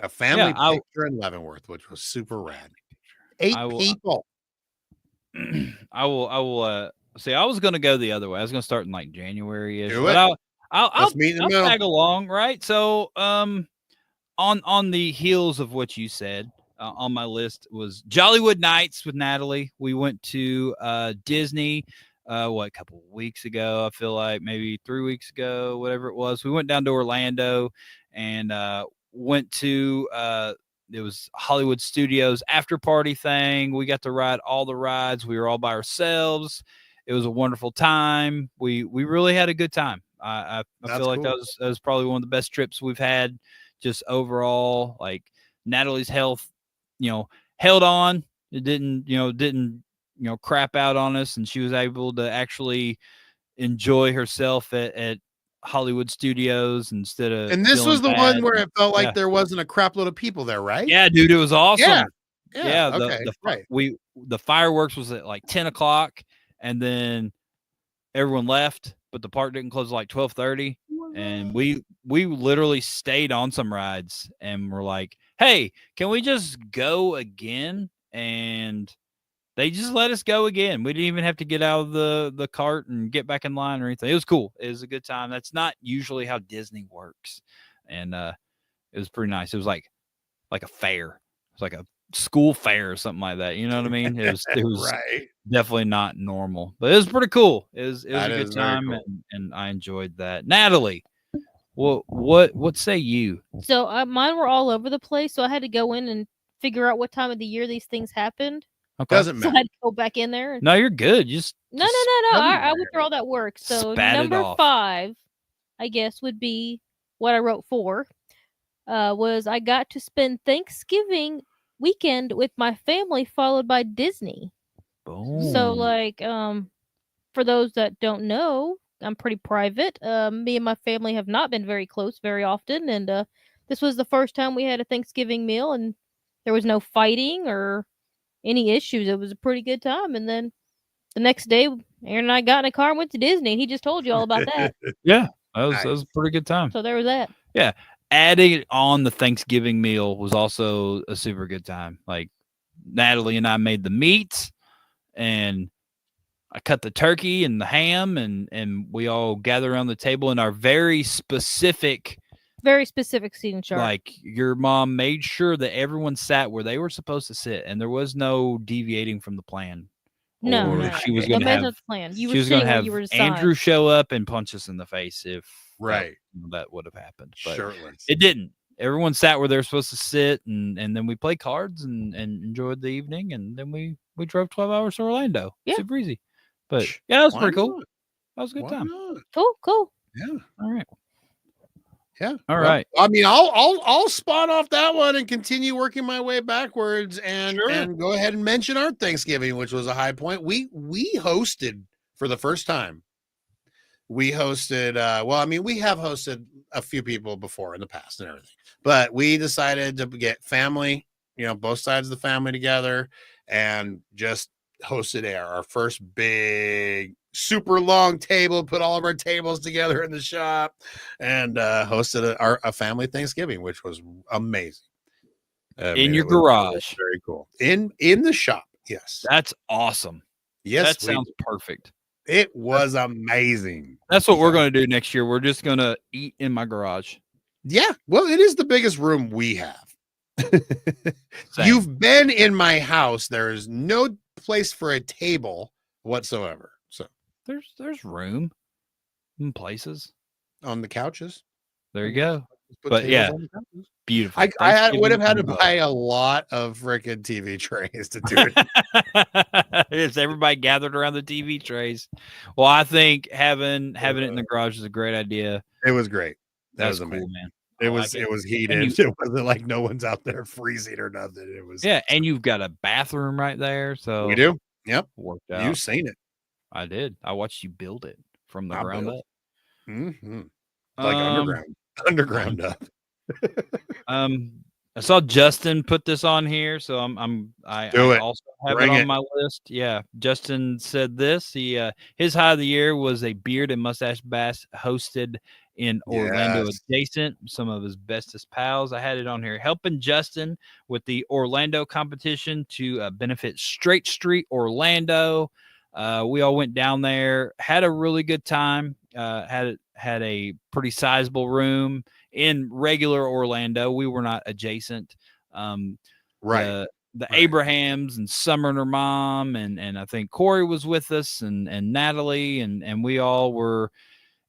a family yeah, picture in Leavenworth, which was super rad. 8 people. I will see. I was gonna go the other way. I was gonna start in like January-ish. Do But it. I'll meet in the middle. tag along, right? So on the heels of what you said, on my list was Jollywood Nights with Natalie. We went to Disney a couple of weeks ago. I feel like maybe 3 weeks ago, whatever it was. We went down to Orlando and went to it was Hollywood Studios after party thing. We got to ride all the rides. We were all by ourselves. It was a wonderful time. We really had a good time. I feel like cool. that was probably one of the best trips we've had. Just overall, like Natalie's health, held on. It didn't crap out on us, and she was able to actually enjoy herself at Hollywood Studios instead of. And this was feeling the bad. one where it felt like Yeah. there wasn't a crap load of people there, right? Yeah, dude, it was awesome. Yeah. The Okay. Right. the fireworks was at like 10 o'clock, and then everyone left, but the park didn't close at like 12:30. And we literally stayed on some rides and we're like, hey, can we just go again? And they just let us go again. We didn't even have to get out of the cart and get back in line or anything. It was cool. It was a good time. That's not usually how Disney works. And it was pretty nice. It was like a fair. It was like a school fair or something like that. You know what I mean? It was Right. definitely not normal, but it was pretty cool. It was a That good is very time, cool. and I enjoyed that. Natalie, what say you? So mine were all over the place, so I had to go in and figure out what time of the year these things happened. Okay. Doesn't So I matter. had to go back in there. And... No, you're good. Just No. I everywhere. went through all that work. So Spat it number off. 5, I guess, would be what I wrote for. Was I got to spend Thanksgiving weekend with my family, followed by Disney. boom. So, like, for those that don't know, I'm pretty private. Me and my family have not been very close very often, and this was the first time we had a Thanksgiving meal, and there was no fighting or any issues. It was a pretty good time. And then the next day, Aaron and I got in a car and went to Disney, and he just told you all about that. Yeah, that was Nice. a pretty good time. So there was that. Yeah, adding on the Thanksgiving meal was also a super good time. Like Natalie and I made the meats, and I cut the turkey and the ham, and we all gathered around the table in our very specific seating chart. Like your mom made sure that everyone sat where they were supposed to sit, and there was no deviating from the plan. No, Or no. she was No going to man's have not plan. You she were was going sitting to where have you were assigned. Andrew show up and punch us in the face if Right. that would have happened. But Shirtless. it didn't. Everyone sat where they were supposed to sit, and then we played cards and enjoyed the evening, and then we drove 12 hours to Orlando. Yeah. Super easy. But yeah, that was Why pretty cool. not? That was a good Why time. not? Cool. Yeah. All right. Yeah. All Well, right. I mean, I'll spot off that one and continue working my way backwards and Sure. and go ahead and mention our Thanksgiving, which was a high point. We hosted for the first time. We hosted we have hosted a few people before in the past and everything. But we decided to get family, both sides of the family together and just hosted our first big super long table, put all of our tables together in the shop and hosted a family Thanksgiving, which was amazing. In your garage. Very cool. In the shop. Yes. That's awesome. Yes. That sounds perfect. It was amazing. That's what we're going to do next year. We're just going to eat in my garage. Yeah. Well, it is the biggest room we have. Same. You've been in my house. There is no place for a table whatsoever. So there's room in places. on the couches. There you go. Just put But tables yeah, on the couches. beautiful. I would have had to Thanksgiving buy a lot of freaking TV trays to do it. It's everybody gathered around the TV trays. Well, I think having it in the garage is a great idea. It was great. That That's was amazing. cool, man. It I was like it was heated. It wasn't like no one's out there freezing or nothing. It was and you've got a bathroom right there, so we do. Yep. worked out. You've seen it. I did. I watched you build it from the ground built. up. Mm-hmm. Like underground up. I saw Justin put this on here, so I Do it. also have Bring it on it. my list. Yeah, Justin said this. He his high of the year was a beard and mustache bass hosted in Orlando Yes. adjacent. Some of his bestest pals. I had it on here helping Justin with the Orlando competition to benefit Straight Street Orlando. We all went down there, had a really good time. Had a pretty sizable room in regular Orlando. We were not adjacent. Right. The Abrahams and Summer and her mom and I think Corey was with us and Natalie and we all were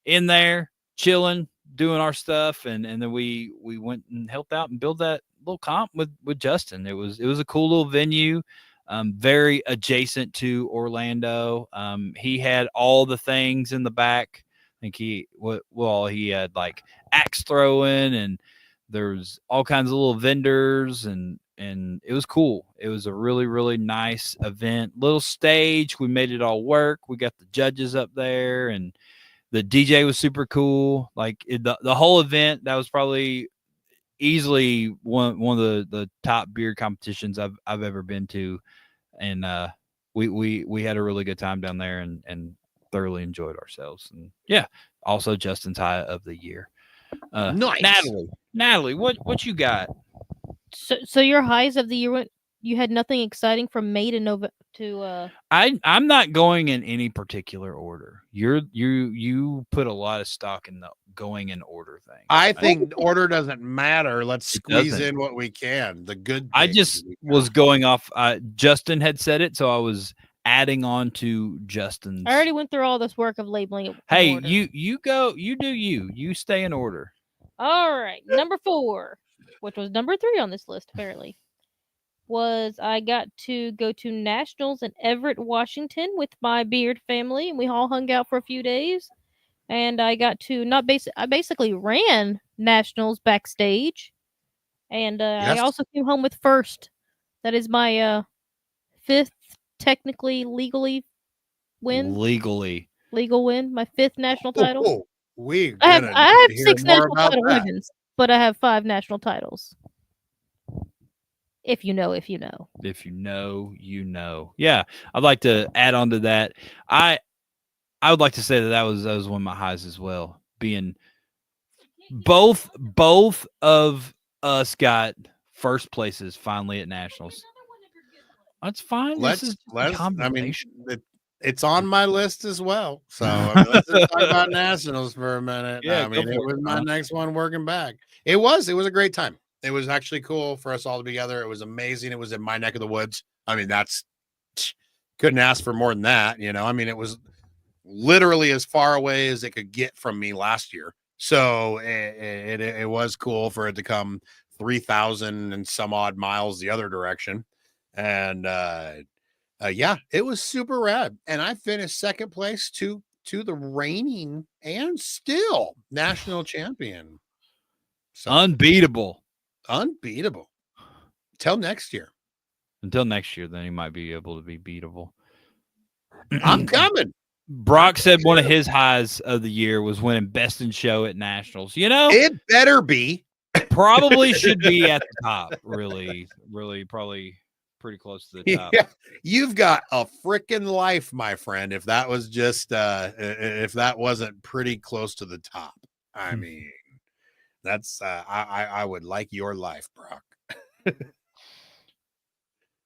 in there chilling, doing our stuff, and then we went and helped out and build that comp with Justin. It was a cool little venue, very adjacent to Orlando. He had all the things in the back. I think he had like axe throwing, and there's all kinds of little vendors, and it was cool. It was a really, really nice event. Little stage. We made it all work. We got the judges up there, and the DJ was super cool. Like the whole event, that was probably easily one of the top beer competitions I've ever been to, and we had a really good time down there, and thoroughly enjoyed ourselves. And yeah, also Justin's high of the year. Nice. Natalie, what you got? So your highs of the year you had nothing exciting from May to November to I'm not going in any particular order. You put a lot of stock in the going in order thing. I think order doesn't matter. Let's squeeze doesn't. in what we can. The good. I just was going off. Justin had said it, so I was adding on to Justin's. I already went through all this work of labeling it. Hey, order. you go. You do you. You stay in order. All right, number 4, which was number 3 on this list apparently, was I got to go to nationals in Everett, Washington with my Beard family, and we all hung out for a few days. And I got to I basically ran nationals backstage, and I also came home with first. That is my 5th technically legally win. Legal win, my 5th national title. I have 6 national title wins, but I have 5 national titles. If you know, if you know. If you know, you know. Yeah, I'd like to add on to that. I would like to say that was one of my highs as well. Being both of us got first places finally at nationals. That's fine. It's on my list as well. So let's just talk about nationals for a minute. Yeah, it was my next one working back. It was a great time. It was actually cool for us all to be together. It was amazing. It was in my neck of the woods. I mean, couldn't ask for more than that. I mean, it was literally as far away as it could get from me last year. So it was cool for it to come 3,000 and some odd miles the other direction. And yeah, it was super rad. And I finished second place to the reigning and still national champion. So unbeatable. Until next year. Then he might be able to be beatable. I'm coming. Brock said one of his highs of the year was winning Best in Show at Nationals. It better be. Probably should be at the top. Really, probably pretty close to the top. Yeah, you've got a freaking life, my friend. If that was just if that wasn't pretty close to the top, I mean, that's I would like your life, Brock.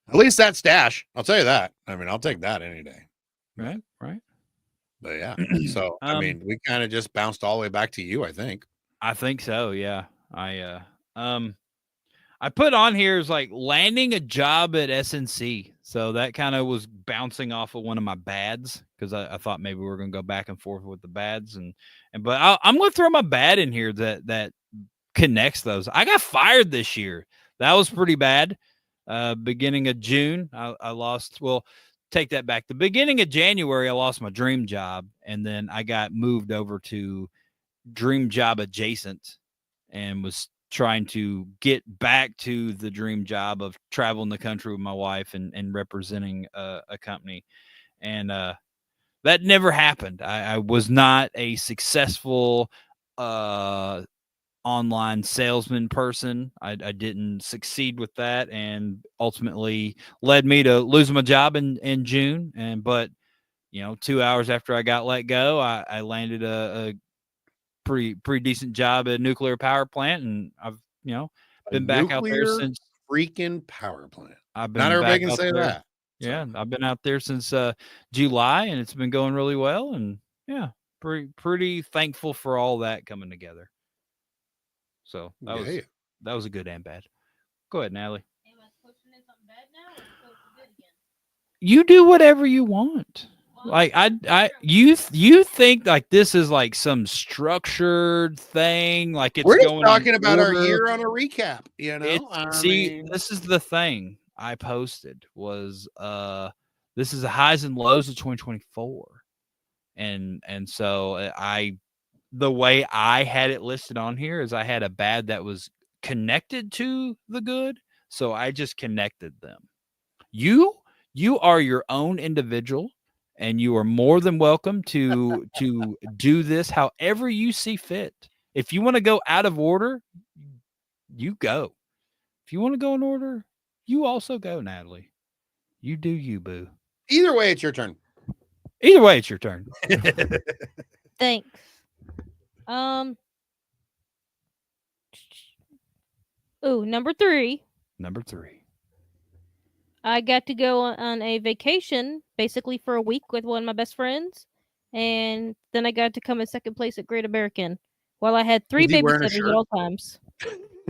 At least that stash, I'll tell you that. I mean, I'll take that any day. Right. But yeah, so I mean, we kind of just bounced all the way back to you. I think so. Yeah, I put on here is like landing a job at SNC. So that kind of was bouncing off of one of my bads because I thought maybe we were going to go back and forth with the bads. But I'm going to throw my bad in here that connects those. I got fired this year. That was pretty bad. Beginning of June, I lost. Well, take that back. The beginning of January, I lost my dream job. And then I got moved over to dream job adjacent and was trying to get back to the dream job of traveling the country with my wife and representing a company. And that never happened. I was not a successful online salesman person. I didn't succeed with that, and ultimately led me to losing my job in June. But 2 hours after I got let go, I landed a pretty decent job at a nuclear power plant, and I've been back out there since. Freaking power plant. I've been not everybody can say there. that. Yeah, I've been out there since July, and it's been going really well. And yeah, pretty thankful for all that coming together. So that was a good and bad. Go ahead, Natalie. Am I supposed to say something bad now, or supposed to good again? You do whatever you want. Well, Like you think like this is like some structured thing, like it's We're just going talking in about our order. year on a recap. You know, This is the thing I posted was this is the highs and lows of 2024, and so the way I had it listed on here is I had a bad that was connected to the good, so I just connected them. You are your own individual, and you are more than welcome to do this however you see fit. If you want to go out of order, you go. If you want to go in order, you also go, Natalie. You do you, boo. either way, it's your turn. Either way, it's your turn. Thanks. Number 3. Number 3. I got to go on a vacation, basically for a week with one of my best friends, and then I got to come in second place at Great American, while I had 3 Was he wearing a babysitters at shirt? all times.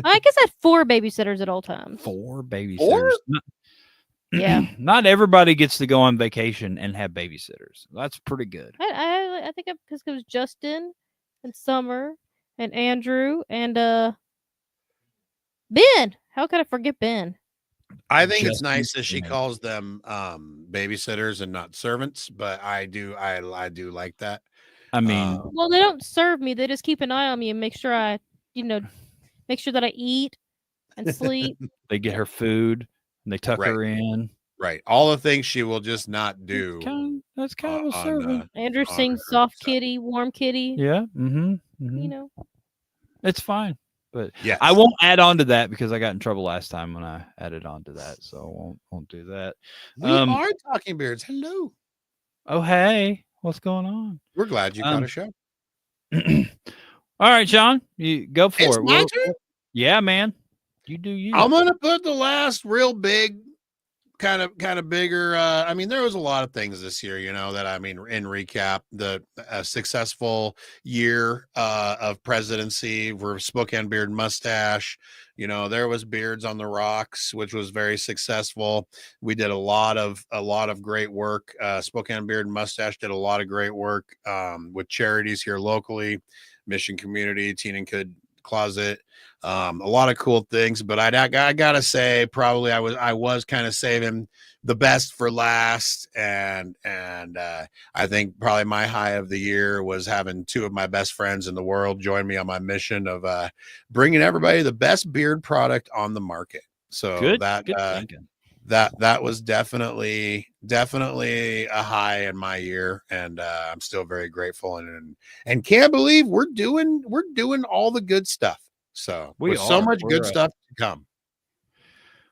I guess I had 4 babysitters at all times. 4 babysitters. 4? Yeah. Not everybody gets to go on vacation and have babysitters. That's pretty good. I think because it was Justin and Summer and Andrew and Ben. How could I forget Ben? I think it's Just nice that she yeah. calls them babysitters and not servants, but I do like that. I mean, Well, they don't serve me. They just keep an eye on me and make sure I, make sure that I eat and sleep. they get her food and they tuck her in. Right. All the things she will just not do. That's kind of a servant. Andrew on sings her soft side. kitty, warm kitty. Yeah. It's fine. But Yes. I won't add on to that because I got in trouble last time when I added on to that. So I won't do that. We are Talking Beards. Hello. Oh, hey. What's going on? We're glad you got a show. All right, Sean. You go for It's it. my turn? Yeah, man. You do you. I'm gonna put the last real big kind of bigger I mean, there was a lot of things this year, that in recap, the successful year of presidency for Spokane Beard Mustache. There was Beards on the Rocks, which was very successful. We did a lot of great work. Spokane Beard Mustache did a lot of great work with charities here locally, Mission Community, Teen and Kid Closet, a lot of cool things. But I gotta say, probably I was kind of saving the best for last, and I think probably my high of the year was having 2 of my best friends in the world join me on my mission of bringing everybody the best beard product on the market. So good thinking. That was definitely a high in my year, and I'm still very grateful and can't believe we're doing all the good stuff. So with so much good stuff to come.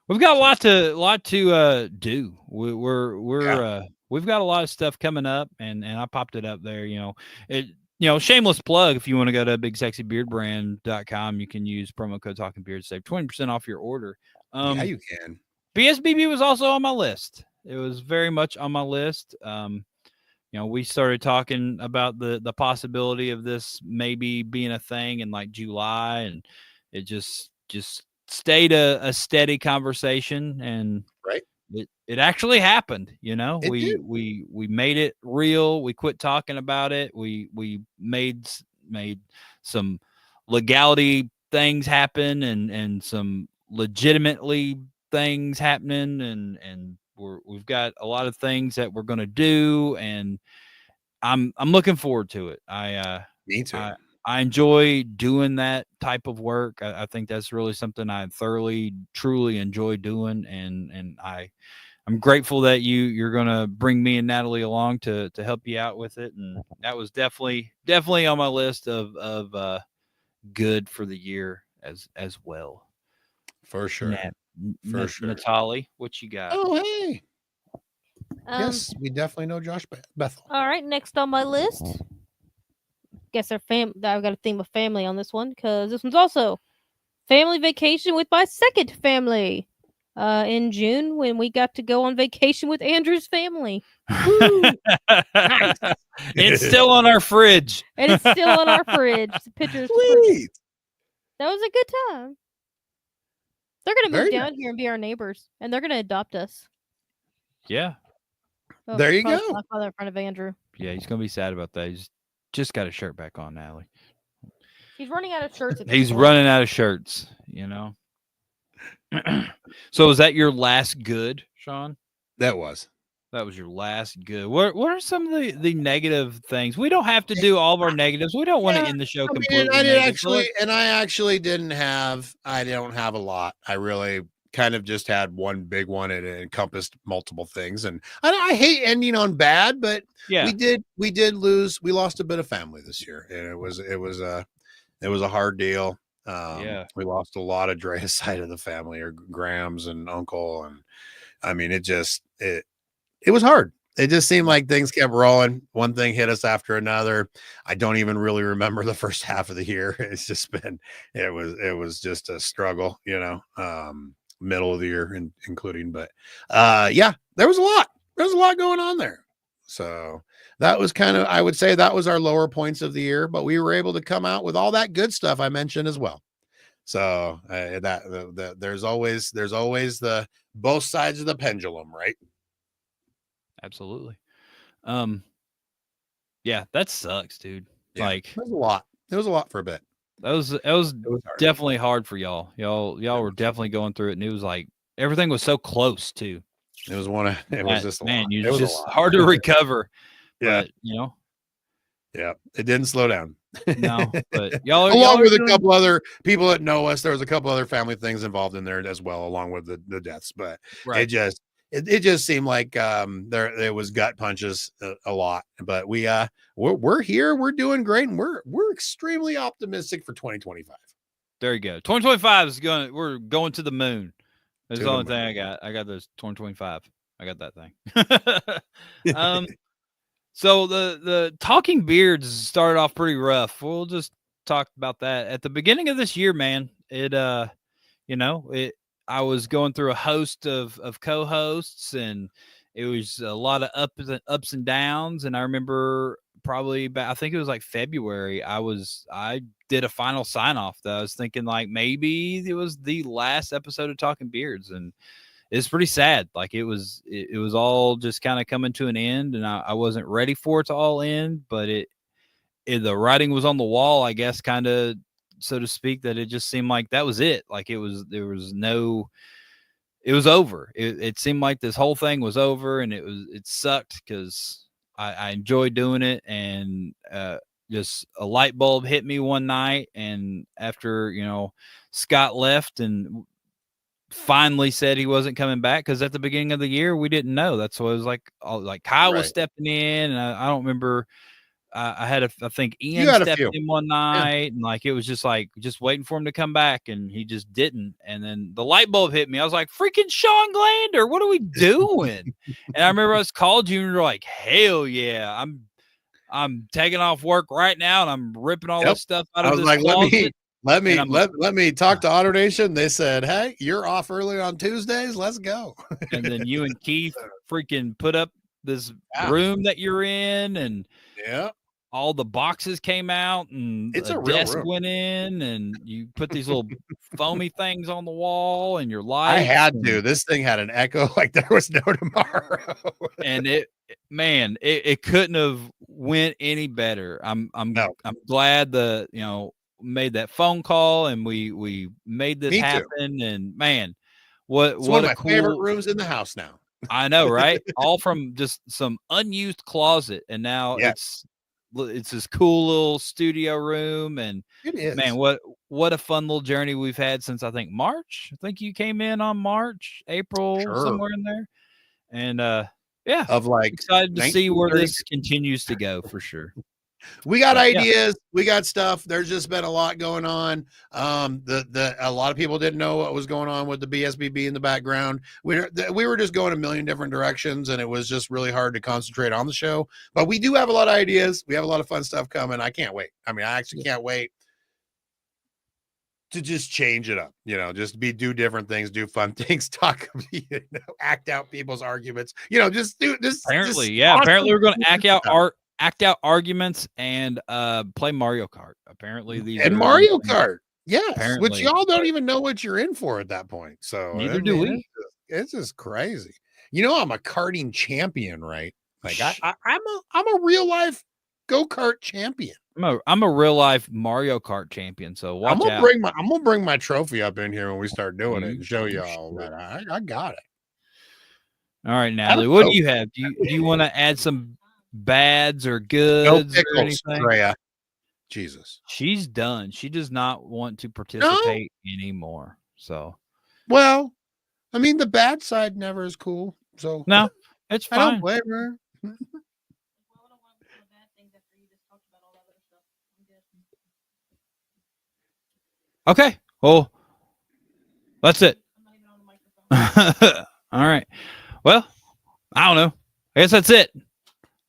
We've got a lot to do. We've got a lot of stuff coming up, and I popped it up there. Shameless plug. If you want to go to bigsexybeardbrand.com, you can use promo code Talking Beard to save 20% off your order. Yeah, you can. BSBB was also on my list. It was very much on my list. We started talking about the possibility of this maybe being a thing in like July, and it just stayed a steady conversation, and right. It actually happened. Did. We made it real. We quit talking about it. We made some legality things happen, and some legitimately things happening, and we've got a lot of things that we're going to do, and I'm looking forward to it. Me too. I enjoy doing that type of work. I think that's really something I thoroughly, truly enjoy doing, and I'm grateful that you're going to bring me and Natalie along to help you out with it, and that was definitely on my list of good for the year as well. For sure. For sure. Natalie, what you got? Oh, hey. Yes, we definitely know Josh Bethel. All right, next on my list. Guess I've got a theme of family on this one, because this one's also family vacation with my second family. In June, when we got to go on vacation with Andrew's family. Nice. It's still on our fridge. And it's still on our fridge. The pictures. Sweet. That was a good time. They're going to move down here and be our neighbors, and they're going to adopt us. Yeah. Oh, There you probably go. My father in front of Andrew. Yeah, he's gonna be sad about that. He's just got his shirt back on, Allie. He's running out of shirts. At this He's point. running out of shirts, So is that your last good, Sean? That was. That was your last good. What are some of the negative things? We don't have to do all of our negatives. We don't want to end the show completely I negative. don't have a lot. I really kind of just had one big one, and it encompassed multiple things. And I hate ending on bad, but yeah, we did lose. We lost a bit of family this year, and it was a hard deal. We lost a lot of Dre's side of the family, or Graham's and uncle, and I mean, it was hard. It just seemed like things kept rolling. One thing hit us after another. I don't even really remember the first half of the year. It's just been, it was just a struggle, middle of the year including, but yeah, there was a lot going on there. So that was I would say that was our lower points of the year, but we were able to come out with all that good stuff I mentioned as well. So there's always the both sides of the pendulum, right? absolutely. Yeah, that sucks, dude. Yeah, like it was a lot. It was a lot for a bit. It was hard. definitely hard for y'all. Y'all were definitely going through it, and it was like everything was so close too. It was just a man, lot. you It was just hard to recover. Yeah. But, yeah, it didn't slow down. No, but y'all along with a couple other people that know us, there was a couple other family things involved in there as well, along with the deaths. But it just seemed like there was gut punches a lot. But we're here, we're doing great, and we're extremely optimistic for 2025. There you go. 2025 is we're going to the moon. That's the only thing I got. I got those 2025. I got that thing. So the Talking Beards started off pretty rough. We'll just talk about that at the beginning of this year, man. I was going through a host of co-hosts, and it was a lot of ups and downs. And I remember I think it was like February. I did a final sign off that I was thinking like maybe it was the last episode of Talking Beards, and it's pretty sad. Like it was all just kind of coming to an end, and I wasn't ready for it to all end, but the writing was on the wall, I guess, kind of, so to speak, that it just seemed like that was it. Like it was over. It seemed like this whole thing was over, and it sucked because I enjoyed doing it. And, just a light bulb hit me one night. And after, Scott left and finally said he wasn't coming back, because at the beginning of the year we didn't know. That's what it was like. Kyle was stepping in, and I don't remember. I think Ian stepped in one night, and like it was just waiting for him to come back, and he just didn't. And then the light bulb hit me. I was like, freaking Shawn Glander, what are we doing? And I remember I was called you, and you were like, hell yeah, I'm taking off work right now, and I'm ripping all this stuff out of this closet. Let me talk to AutoNation. They said, hey, you're off early on Tuesdays. Let's go. And then you and Keith freaking put up this room that you're in, and all the boxes came out, and it's a desk went in, and you put these little foamy things on the wall, and your lights. I had to. This thing had an echo like there was no tomorrow. And it couldn't have went any better. I'm glad made that phone call, and we made this happen. And man, it's one of my favorite rooms in the house now. I know, right? All from just some unused closet, and now it's this cool little studio room. And it is, man, what a fun little journey we've had since I think March. I think you came in on April, somewhere in there. And excited to see where this continues to go, for sure. We got ideas, we got stuff. There's just been a lot going on. A lot of people didn't know what was going on with the BSBB in the background. We were just going a million different directions, and it was just really hard to concentrate on the show. But we do have a lot of ideas. We have a lot of fun stuff coming. I can't wait. I mean, I actually can't wait to just change it up, do different things, do fun things, talk, act out people's arguments, just do this. Apparently we're going to act out arguments and play Mario Kart. Apparently Mario Kart. Yes. Which y'all don't even know what you're in for at that point. So neither do we. It's just crazy. You know, I'm a karting champion, right? Like I'm a real life go-kart champion. I'm a real life Mario Kart champion. So watch out. I'm gonna bring my trophy up in here when we start doing it and show You y'all should. that I got it. All right, Natalie, what do you have? Do you want to add some bads or No goods or pickles, anything? Drea. Jesus. She's done. She does not want to participate anymore. So, Well, I mean, the bad side never is cool. So no, it's I don't fine. blame her. Okay. Well, that's it. All right. Well, I don't know. I guess that's it.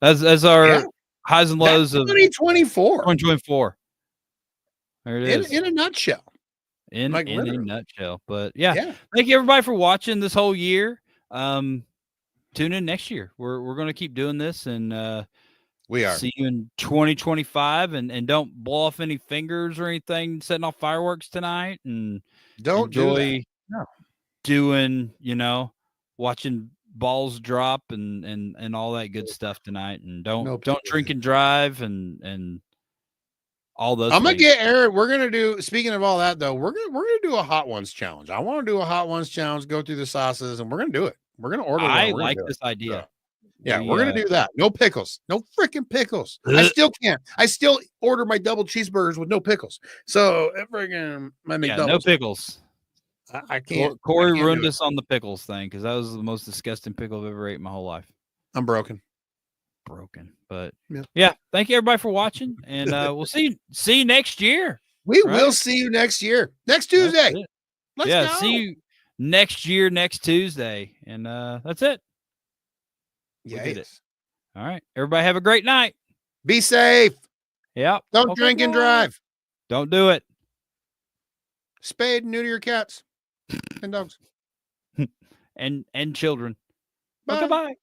That's our highs and lows of 2024. 2024. There it is. In a nutshell. In like a literally. nutshell. But yeah, thank you everybody for watching this whole year. Tune in next year. We're going to keep doing this, and we are. See you in 2025, and don't blow off any fingers or anything setting off fireworks tonight, and don't enjoy doing, watching balls drop and all that good stuff tonight, and don't drink and drive and all those I'm things. gonna get Aaron. We're gonna do, speaking of all that though, we're gonna do a hot ones challenge. I want to do a hot ones challenge, go through the sauces, and we're gonna do it. We're gonna order one. I like this idea. Yeah, we're gonna do that. No pickles, no freaking pickles. I still can't. I still order my double cheeseburgers with no pickles. So freaking my McDoubles. No pickles. I can't. Corey ruined us on the pickles thing because that was the most disgusting pickle I've ever ate in my whole life. I'm broken. But yeah, thank you everybody for watching, and we'll see you next year. We will see you next year, next Tuesday. Let's go. See you next year, next Tuesday, and that's it. We did it. All right, everybody have a great night. Be safe. Yep. Don't drink and drive. Don't do it. Spade and neuter your cats and dogs and children. Bye. Okay, bye.